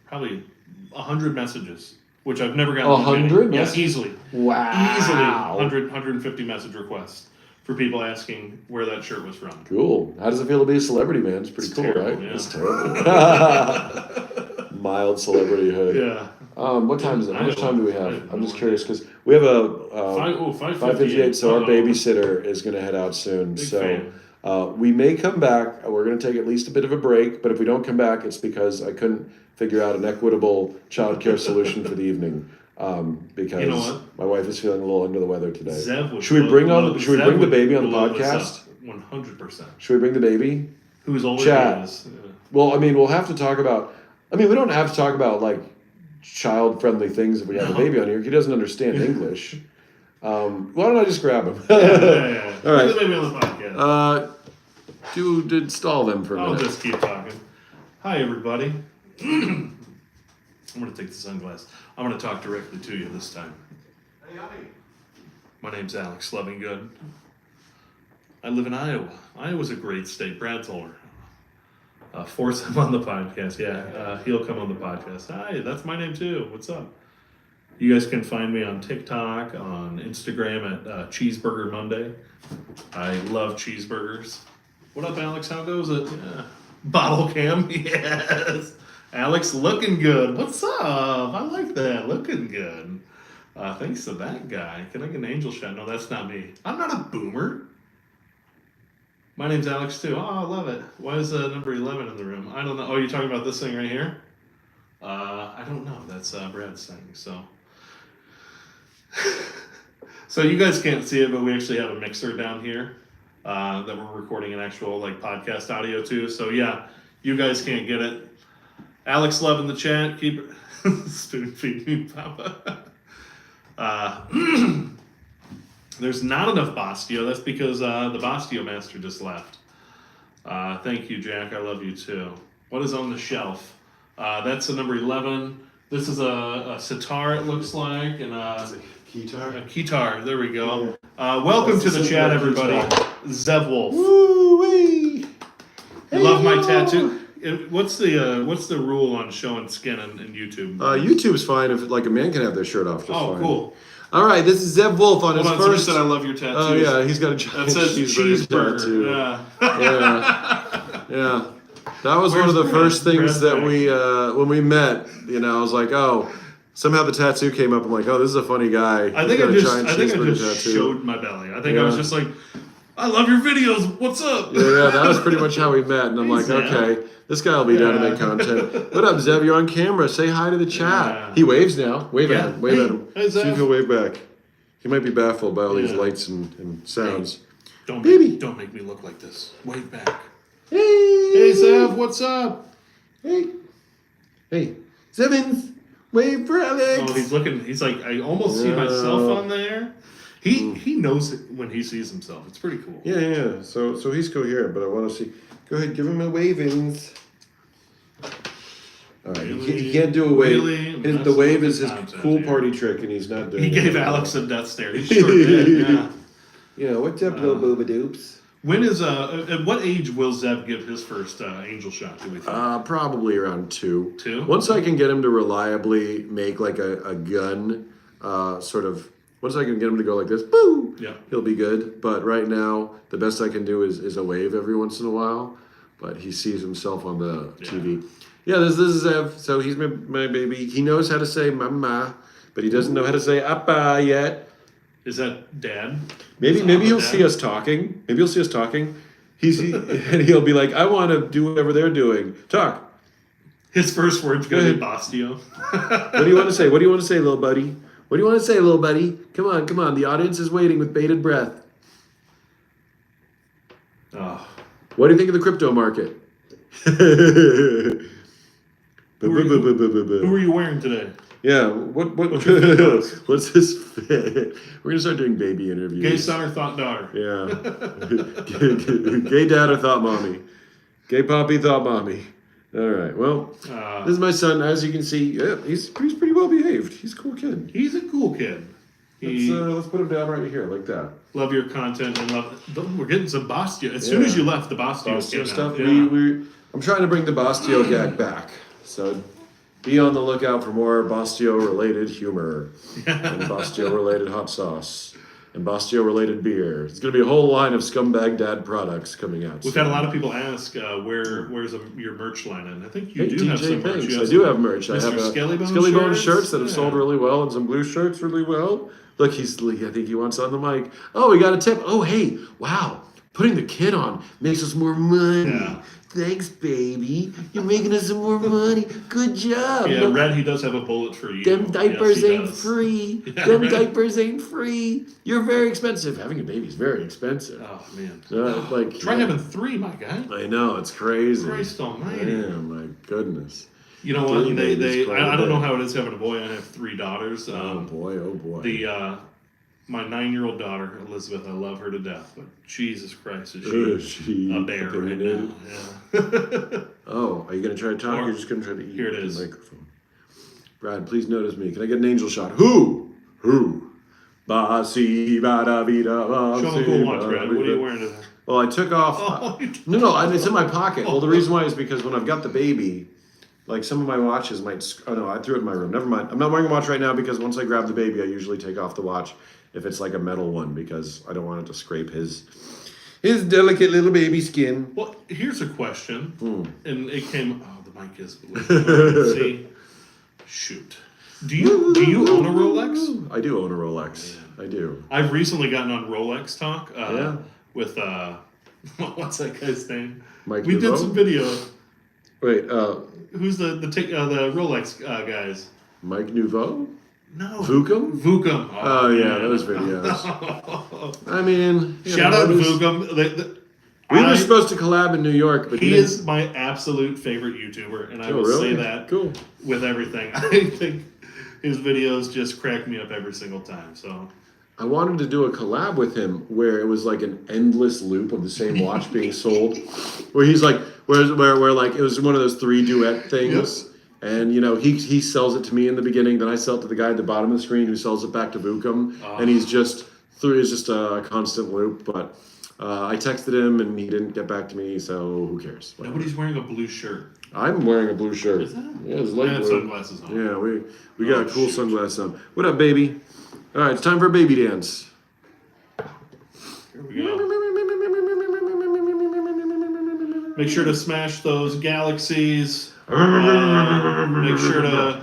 probably 100 messages, which I've never gotten. 100 Yeah, messages? easily. Wow. Easily 150 message requests for people asking where that shirt was from. Cool. How does it feel to be a celebrity, man? It's pretty It's cool, terrible, right? yeah. It's terrible. Mild celebrityhood. Yeah. What time is it? How much time do we have? I'm just No curious because we have a 5:58. 5:58, so our Uh-oh. babysitter is going to head out soon. Big So fan. we may come back. We're going to take at least a bit of a break, but if we don't come back, it's because I couldn't figure out an equitable childcare solution for the evening. Because You know what? my wife is feeling a little under the weather today. Zev would Should we love- bring on? love- Should we Zev bring the would baby on the love this podcast? up, 100%. Should we bring the baby? Who's older Chat. than us? Well, I mean, we'll have to talk about. I mean, we don't have to talk about like child-friendly things if we have the No. baby on here. He doesn't understand English. Why don't I just grab him? Yeah. All right. Put the baby on the podcast. Install them for a I'll minute. just keep talking. Hi, everybody. I'm going to take the sunglasses. I'm going to talk directly to you this time. My name's Alex Lovingood. I live in Iowa. Iowa's a great state. Brad told her. Force him on the podcast. Yeah, he'll come on the podcast. Hi, that's my name too. What's up? You guys can find me on TikTok, on Instagram at Cheeseburger Monday. I love cheeseburgers. What up, Alex? How goes it? Yeah. Bottle cam? Yes. Alex looking good. What's up? I like that. Looking good. Thanks to that guy. Can I get an angel shot? No, that's not me. I'm not a boomer. My name's Alex too. Oh, I love it. Why is number 11 in the room? I don't know. Oh, you're talking about this thing right here? I don't know. That's Brad's thing. So you guys can't see it, but we actually have a mixer down here that we're recording an actual like podcast audio to. So yeah, you guys can't get it. Alex Love in the chat. Keep it. Spoon feed me, Papa. There's not enough Bastio. That's because the Bastio master just left. Thank you, Jack. I love you too. What is on the shelf? That's a number 11. This is a sitar, it looks like, and a keytar. There we go. Welcome That's to the the chat, simple everybody. guitar. Zev Wolf. Woo-wee. You love my Hey-yo. tattoo. What's the rule on showing skin in YouTube? YouTube's fine if like a man can have their shirt off. Just Oh, fine. cool. All right, this is Zev Wolf on Hold his on, somebody first. said I love your tattoos. Oh yeah, he's got a giant That says cheeseburger. tattoo. Yeah. Yeah. That was one Where's of the Brad? first things Brad's that back. we when we met. I was like, oh, somehow the tattoo came up. I'm like, oh, this is a funny guy. I He's think got I a just giant cheeseburger tattoo. showed my belly. I think I was Yeah. just like, I love your videos. What's up? Yeah, that was pretty much how we met. And I'm Hey, like, Zev. okay, this guy will be down to Yeah. make content. What up, Zev? You're on camera. Say hi to the chat. Yeah. He waves now. Wave Yeah. at him. Wave Hey. at him. Hey, See Zev. if he'll wave back. He might be baffled by all these Yeah. lights and sounds. Don't Baby. don't make me look like this. Wave back. Hey, Hey, Zev, what's up? Hey, hey, Zevins, wave for Alex. Oh, he's looking. He's like, I almost see Yeah. myself on there. He knows it when he sees himself. It's pretty cool. Yeah. So he's coherent, but I want to see. Go ahead, give him a wavings. All right, he can't do a wave. Really? The wave is his Content cool here. party trick, and he's not doing He it. gave Alex a death stare. He sure did. Yeah. Yeah, what's up, little booba doops? When is at what age will Zev give his first angel shot? Do we think? Probably around 2. 2? Once I can get him to reliably make like a gun, sort of Once I can get him to go like this, boo, Yeah. he'll be good. But right now, the best I can do is a wave every once in a while. But he sees himself on the TV. Yeah, this is Ev. So he's my baby. He knows how to say mama, but he doesn't know how to say appa yet. Is that Dad? Maybe Is he'll Dad? see us talking. Maybe he'll see us talking. And he'll be like, I want to do whatever they're doing. Talk. His first word's Go gonna be ahead. Bastio. What do you want to say? What do you want to say, little buddy? What do you want to say, little buddy? Come on, come on. The audience is waiting with bated breath. Oh. What do you think of the crypto market? Who are you wearing today? Yeah, what's your fit was? what's this fit? We're gonna start doing baby interviews. Gay son or thought daughter? Yeah. Gay dad or thought mommy. Gay poppy thought mommy. All right. Well, this is my son. As you can see, yeah, he's pretty well behaved. He's a cool kid. He's a cool kid. Let's put him down right here like that. Love your content and love. We're getting some Bastio. As soon as you left, the Bastio Bastio came stuff. out. Yeah. I'm trying to bring the Bastio gag back. So be on the lookout for more Bastio related humor and Bastio related hot sauce and Bastio related beer. It's going to be a whole line of Scumbag Dad products coming out. We've had a lot of people ask where's your merch line, and I think you Hey, do have some TJ, merch. thanks. You I do have merch. I Mr. have Skellybone Skellybone shirts? shirts that have Yeah. sold really well and some blue shirts really well. Look, I think he wants on the mic. Oh, we got a tip. Oh, hey, wow. Putting the kid on makes us more money. Yeah. Thanks, baby. You're making us some more money. Good job. Yeah, No- Red, he does have a bullet for you. Them diapers Yes, he ain't does. free. Yeah, Them right. diapers ain't free. You're very expensive. Having a baby is very expensive. Oh man. yeah. Try having 3, my guy. I know, it's crazy. Christ almighty. Yeah, my goodness. You know what? Three They babies quite a I don't know bit. how it is having a boy. I have 3 daughters. Oh boy, oh boy. My 9-year-old daughter Elizabeth, I love her to death, but Jesus Christ, is Is she she a bear right now? opinionated? Yeah. Oh, are you going to try to talk or Or- you're just going to try to eat here it the is. microphone? Brad, please notice me. Can I get an angel shot? Who? Ba-si, ba-da-bi-da, ba-si, Show them a cool watch, Brad. What are ba-da-bi-da. you wearing today? Well, I took off. Oh, No, it's in my pocket. Well, the reason why is because when I've got the baby, like some of my watches might. Oh no, I threw it in my room. Never mind. I'm not wearing a watch right now because once I grab the baby, I usually take off the watch if it's like a metal one because I don't want it to scrape his delicate little baby skin. Well, here's a question, Hmm. and it came. Oh, the mic is. See, shoot. Do you own a Rolex? I do own a Rolex. I do. I've recently gotten on Rolex Talk. Yeah. With what's that guy's name? Mike We Nouveau? did some video. Wait, Who's the Rolex guys? Mike Nouveau? No. Vukum? Vukum. Oh, yeah, man. those videos. I mean, you Shout know, out to it was- Vukum. We were supposed to collab in New York, but He didn't- is my absolute favorite YouTuber, and I Oh, will really? say that Cool. with everything. I think his videos just crack me up every single time. So I wanted to do a collab with him where it was like an endless loop of the same watch being sold, where he's like, where like it was one of those 3 duet things, and you know he sells it to me in the beginning, then I sell it to the guy at the bottom of the screen who sells it back to Vukum, and he's just it's just a constant loop. But I texted him and he didn't get back to me, so who cares? Whatever. nobody's wearing a blue shirt. I'm wearing a blue shirt. Is that? Yeah, it's I light have blue. sunglasses on. Yeah, we got Oh, cool shoot. sunglasses on. What up, baby? All right, it's time for a baby dance. Here we go. Make sure to smash those galaxies. Make sure to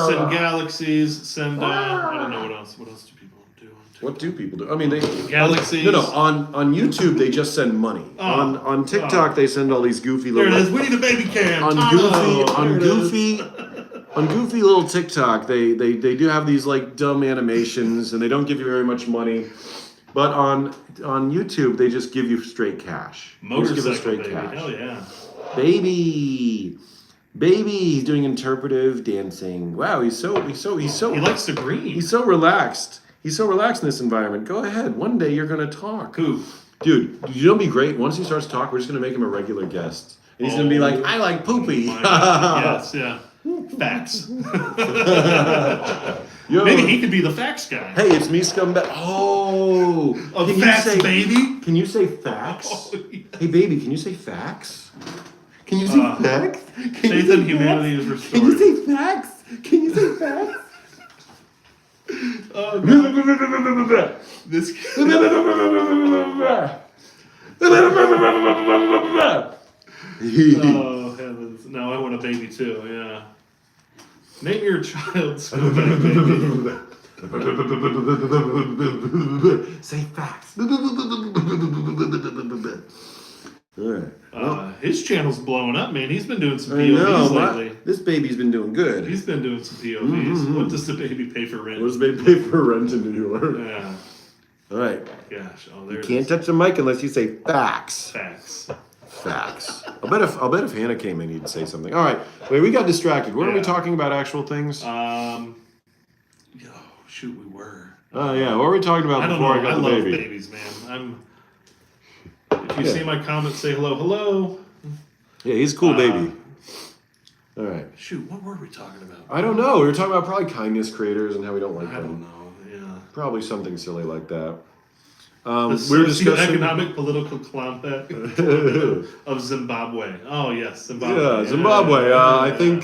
send galaxies. Send. I don't know what else. What else do people do? What do people do? I mean, they Galaxies. No, on YouTube they just send money. Oh. On TikTok they send all these goofy There little. it is. We need a baby cam. On Tano. goofy, There it is. on goofy little TikTok they do have these like dumb animations and they don't give you very much money. But on YouTube they just give you straight cash. They just give us Motorcycle straight baby. cash. Hell yeah. Baby, he's doing interpretive dancing. Wow, he's so He likes the green. he's so relaxed. He's so relaxed in this environment. Go ahead. One day you're gonna talk. Who? Dude, you know what'd be great? Once he starts to talk, we're just gonna make him a regular guest. And he's gonna be like, I like poopy. My God. Yes, yeah. Facts. Yo, Maybe he could be the facts guy. hey, it's me, scumbag. Oh, Of can you facts, say- baby. Can you say facts? Oh, yeah. Hey, baby, can you say facts? Can you say facts? Can you Faith say in humanity is facts? Can you restored. say facts? Can you say facts? Oh, God. This. Oh, heavens. No, I want a baby too, yeah. Name your child Scumbag Baby. Say facts. All right. His channel's blowing up, man. He's been doing some I know, POVs lately. this baby's been doing good. He's been doing some POVs. What does the baby pay for rent? What does they pay for rent in New York? Yeah. All right. Gosh. Oh, there You it can't is. touch the mic unless you say facts. Facts. Facts. I'll bet if Hannah came in, he'd say something. All right. Wait, we got distracted. Weren't we Yeah. talking about actual things? Oh, shoot, we were. Oh yeah. What were we talking about I don't before know. I got I the love baby? babies, man. If you Yeah. see my comments, say hello. Hello. Yeah, he's a cool baby. All right. Shoot, what were we talking about? I don't know. We were talking about probably kindness creators and how we don't like I them. don't know. Yeah. Probably something silly like that. The We were discussing. economic political climate of Zimbabwe. Oh yes, Zimbabwe. Yeah, Zimbabwe. I think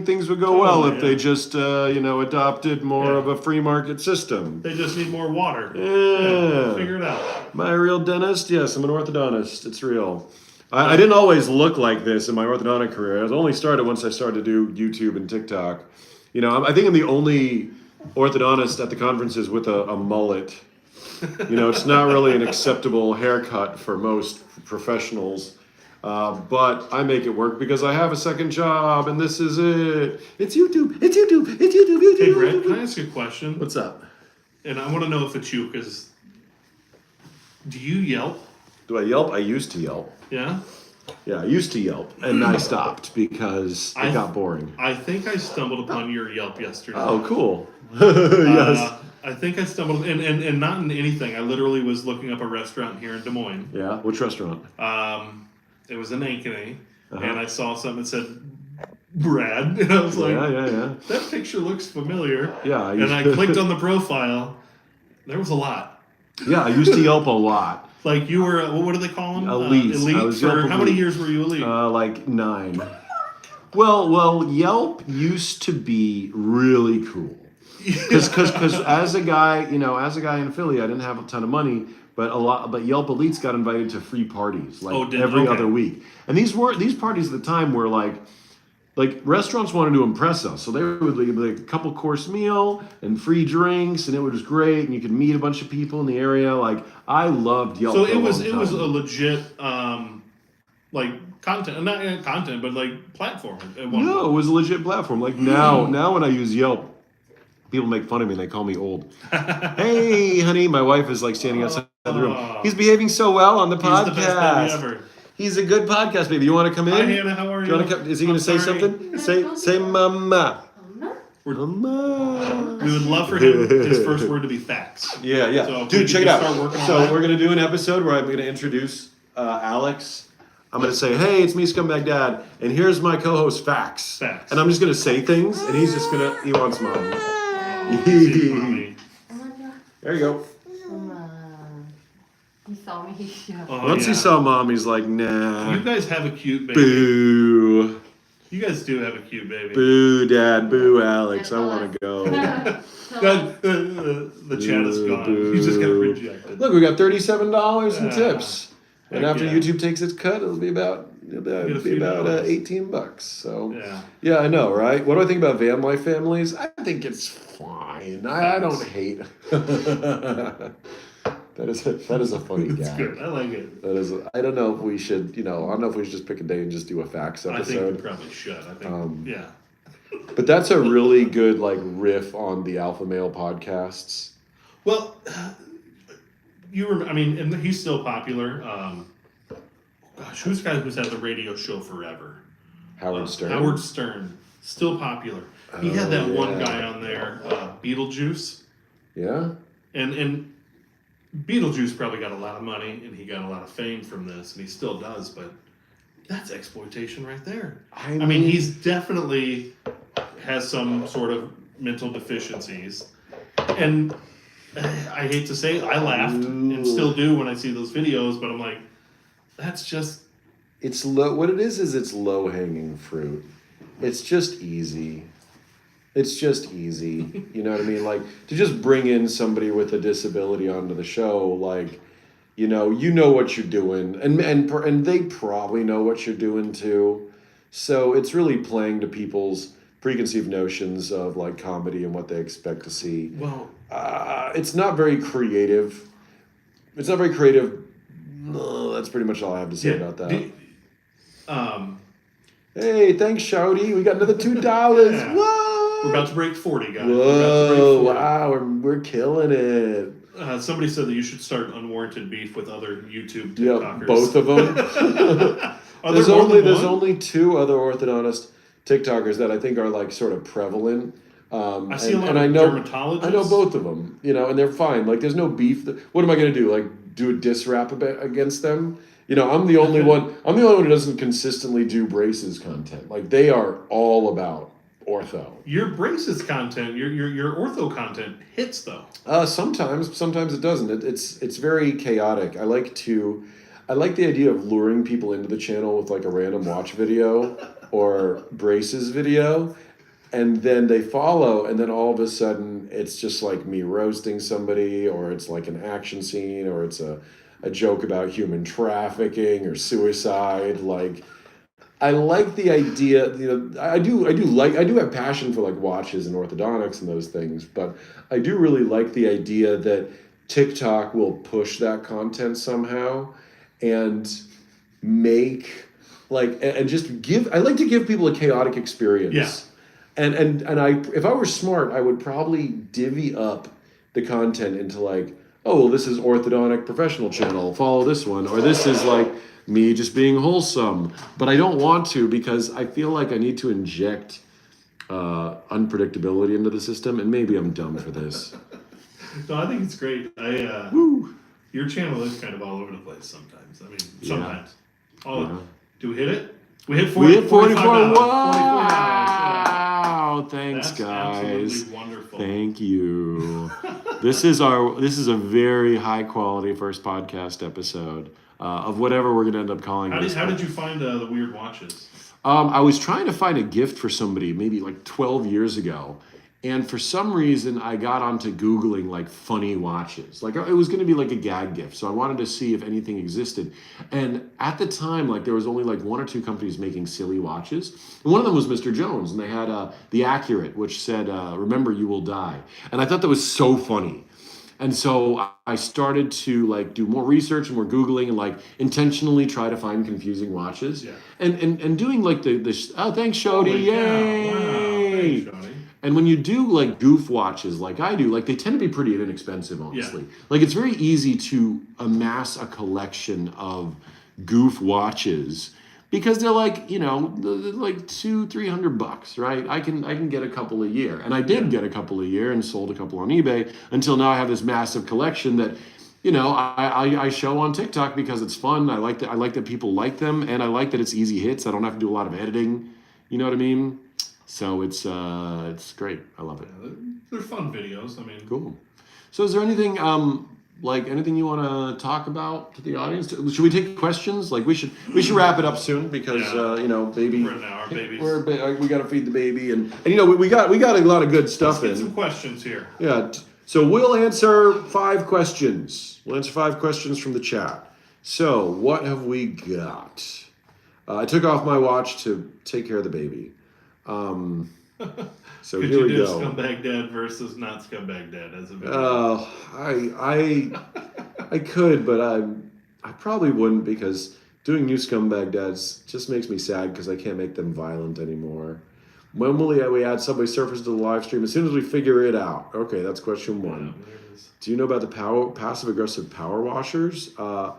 things would go well Totally, if they just adopted more Yeah. of a free market system. They just need more water. Yeah. Figure it out. Am I a real dentist? Yes, I'm an orthodontist. It's real. I didn't always look like this in my orthodontic career. I was only started once I started to do YouTube and TikTok. You know, I think I'm the only orthodontist at the conferences with a mullet. You know, it's not really an acceptable haircut for most professionals. But I make it work because I have a second job and this is it. It's YouTube. It's YouTube. It's YouTube. YouTube. Hey Brett, can I ask you a question? What's up? And I want to know if it's you, because do you Yelp? Do I Yelp? I used to Yelp. Yeah. Yeah, I used to Yelp, and I stopped because it got boring. I think I stumbled upon your Yelp yesterday. Oh, cool. Yes. I think I stumbled, and not in anything. I literally was looking up a restaurant here in Des Moines. Yeah. Which restaurant? It was in Ankeny, Uh-huh. and I saw something that said Brad, and I was like, Yeah. that picture looks familiar. Yeah. And I clicked on the profile. There was a lot. Yeah, I used to Yelp a lot. Like you were, what do they call them? Elite. Elite. I was For Yelp how many elite. years were you elite? Like 9. Well, Yelp used to be really cool. Because as a guy in Philly, I didn't have a ton of money, but Yelp elites got invited to free parties every other week. And these parties at the time were like restaurants wanted to impress us, so they would be like a couple course meal and free drinks, and it was great, and you could meet a bunch of people in the area. Like I loved Yelp. So for it a was long it was time. a legit like content, not content, but like platform at one No, it point. was a legit platform. Like now when I use Yelp, people make fun of me and they call me old. Hey, honey, my wife is like standing outside the room. He's behaving so well on the He's podcast. the best baby ever. He's a good podcast baby. You want to come in? Hi Hannah, how are Do you? you want to come? Is he going to say sorry. something? Say mama. Mama. We would love for him his first word to be facts. Yeah. So if we Dude, could check it just out. start working on So that. we're going to do an episode where I'm going to introduce Alex. I'm going to say, hey, it's me, Scumbag Dad, and here's my co-host, Facts. Facts. And I'm just going to say things, and he's just going to, he wants mom. See, mommy. There you go. He saw me, he showed. Oh, Once yeah. he saw mom, he's like, nah. You guys have a cute baby. Boo. You guys do have a cute baby. Boo, Dad. Boo, Alex. I want to go. The chat is gone. You just got rejected. Look, we got $37 in Yeah. tips. And Heck after yeah. YouTube takes its cut, it'll be about Get a few dollars. $18. So Yeah. yeah, I know, right? What do I think about van life families? I think it's fine. I don't hate. That is a funny It's gag. good. I like it. That is. I don't know if we should. I don't know if we should just pick a day and just do a facts I think we episode. probably should. I think, yeah. But that's a really good riff on the alpha male podcasts. Well, you remember, I mean, and he's still popular. Gosh, who's the guy who's had the radio show forever? Howard Stern. Howard Stern. Still popular. He had that one guy on there, Beetlejuice. Yeah. And Beetlejuice probably got a lot of money and he got a lot of fame from this, and he still does, but that's exploitation right there. I mean, he's definitely has some sort of mental deficiencies. And I hate to say it, I laughed and still do when I see those videos, but I'm like, that's just... It's low. What it is it's low hanging fruit. It's just easy. It's just easy. You know what I mean? Like to just bring in somebody with a disability onto the show, like, you know what you're doing, and they probably know what you're doing too. So it's really playing to people's preconceived notions of like comedy and what they expect to see. Well, It's not very creative. It's not very creative. No, that's pretty much all I have to say yeah. about that. Um, Hey, thanks, Shouty. We got another $2. Yeah. Whoa! we're about to break 40, guys. Whoa! We're about to break 40. Wow, we're killing it. Somebody said that you should start unwarranted beef with other YouTube Yeah, TikTokers. both of them. Are there's there more than there's one? only 2 other orthodontist TikTokers that I think are like sort of prevalent. I see a lot and of I know dermatologists. I know both of them, and they're fine. Like, there's no beef. What am I gonna do? Like, do a diss rap against them? I'm the only one. I'm the only one who doesn't consistently do braces content. Like, they are all about ortho. Your braces content, your ortho content hits though. Sometimes it doesn't. It's very chaotic. I like the idea of luring people into the channel with like a random watch video or braces video, and then they follow, and then all of a sudden it's just like me roasting somebody, or it's like an action scene, or it's a joke about human trafficking or suicide. Like, I like the idea, I do have passion for like watches and orthodontics and those things, but I do really like the idea that TikTok will push that content somehow and make like, and just I like to give people a chaotic experience. Yeah. And if I were smart, I would probably divvy up the content into like, oh, well, this is orthodontic professional channel, follow this one, or this is like me just being wholesome. But I don't want to, because I feel like I need to inject unpredictability into the system, and maybe I'm dumb for this. No, I think it's great. Woo! Your channel is kind of all over the place sometimes. I mean, Yeah. sometimes. Yeah. Do we hit it? We hit We hit 44. $45. Wow! Thanks, That's guys. absolutely wonderful. Thank you. This is a very high quality first podcast episode of whatever we're gonna end up calling How this. did you find the weird watches? I was trying to find a gift for somebody maybe like 12 years ago. And for some reason, I got onto Googling like funny watches. Like, it was going to be like a gag gift. So I wanted to see if anything existed. And at the time, like, there was only like 1 or 2 companies making silly watches. And one of them was Mr. Jones. And they had the Accurate, which said, remember, you will die. And I thought that was so funny. And so I started to like do more research and more Googling and like intentionally try to find confusing watches. Yeah. And doing like oh, thanks, Shody. Holy cow. Yay. Wow. Thanks, Shody. And when you do like goof watches like I do, like, they tend to be pretty inexpensive, honestly. Yeah. Like, it's very easy to amass a collection of goof watches because they're like, like $200-300, right? I can get a couple a year. And I did get a couple a year and sold a couple on eBay until now I have this massive collection that, I show on TikTok because it's fun. I like that people like them, and I like that it's easy hits. I don't have to do a lot of editing. You know what I mean? So it's great. I love it. Yeah, they're fun videos. I mean, Cool. So is there anything anything you want to talk about to the audience? Should we take questions? Like, we should wrap it up soon because baby. We're in our babies. We got to feed the baby, and we got a lot of good stuff Let's get some in. questions here. Yeah. So we'll answer 5 questions. We'll answer 5 questions from the chat. So what have we got? I took off my watch to take care of the baby. So Could here you we do go. Scumbag Dad versus not Scumbag Dad as a video? I could, but I probably wouldn't, because doing new Scumbag Dads just makes me sad because I can't make them violent anymore. When will we add Subway Surfers to the live stream? As soon as we figure it out. Okay, that's question 1. Yeah, there it is. Do you know about the passive aggressive power washers? Do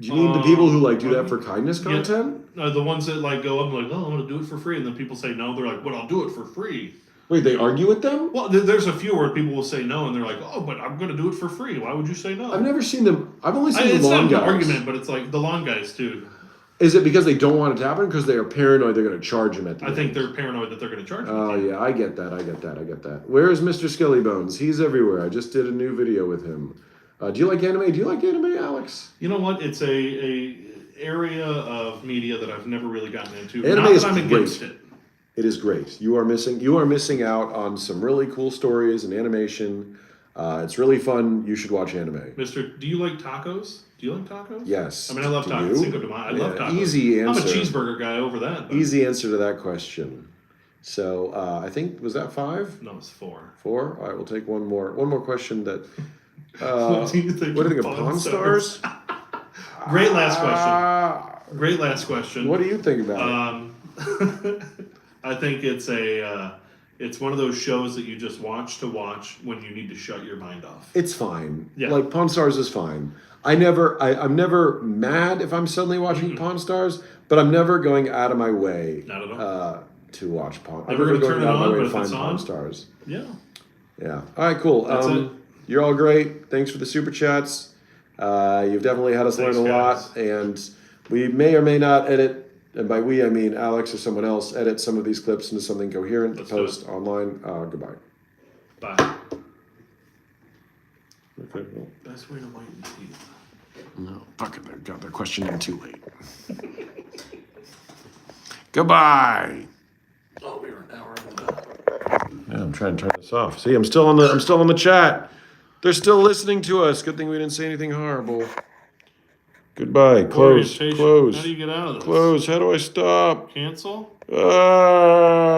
you mean the people who like do that for kindness content? The ones that like go up and like, oh, I'm going to do it for free, and then people say no. They're like, but I'll do it for free. Wait, they argue with them? Well, there's a few where people will say no, and they're like, oh, but I'm going to do it for free. Why would you say no? I've never seen them. I've only seen It's the not lawn an guys. argument, but it's like the lawn guys too. Is it because they don't want it to happen? Because they are paranoid they're going to charge him at the I end? think they're paranoid that they're going to charge them. Oh, yeah, I get that. Where is Mr. Skellybones? He's everywhere. I just did a new video with him. Do you like anime? Do you like anime, Alex? You know what? It's a area of media that I've never really gotten into. Anime Not is that I'm great. against it. It is great. You are missing out on some really cool stories and animation. It's really fun. You should watch anime. Mister, do you like tacos? Do you like tacos? Yes. I mean, I love Do tacos. you? Cinco de Mayo. I love tacos. Easy answer. I'm a cheeseburger guy over that. But Easy answer to that question. So I think, was that 5? No, it's 4. 4? All right, we'll take one more. One more question that. What do you think What do you of think of Pawn Pawn Stars? Stars? Great last question. Great last question. What do you think about it? I think it's one of those shows that you just watch when you need to shut your mind off. It's fine. Yeah. Like Pawn Stars is fine. I'm never mad if I'm suddenly watching Pawn Stars, but I'm never going out of my way. Not at all. To watch Pawn. Never I'm gonna never turn going it out of my on, way but to if find it's Pawn on- Stars. Yeah. Yeah. All right. Cool. That's it. You're all great. Thanks for the super chats. You've definitely had us Thanks, learn a guys. lot, and we may or may not edit. And by we, I mean Alex or someone else edit some of these clips into something coherent Let's to do it. post online. Goodbye. Bye. Okay. Well. Best way to whiten teeth. No, fuck it. They got their question in too late. Goodbye. Oh, we were an hour into that. Yeah, I'm trying to turn this off. See, I'm still on the chat. They're still listening to us. Good thing we didn't say anything horrible. Goodbye. Close. Orientation. Close. How do you get out of this? Close. How do I stop? Cancel?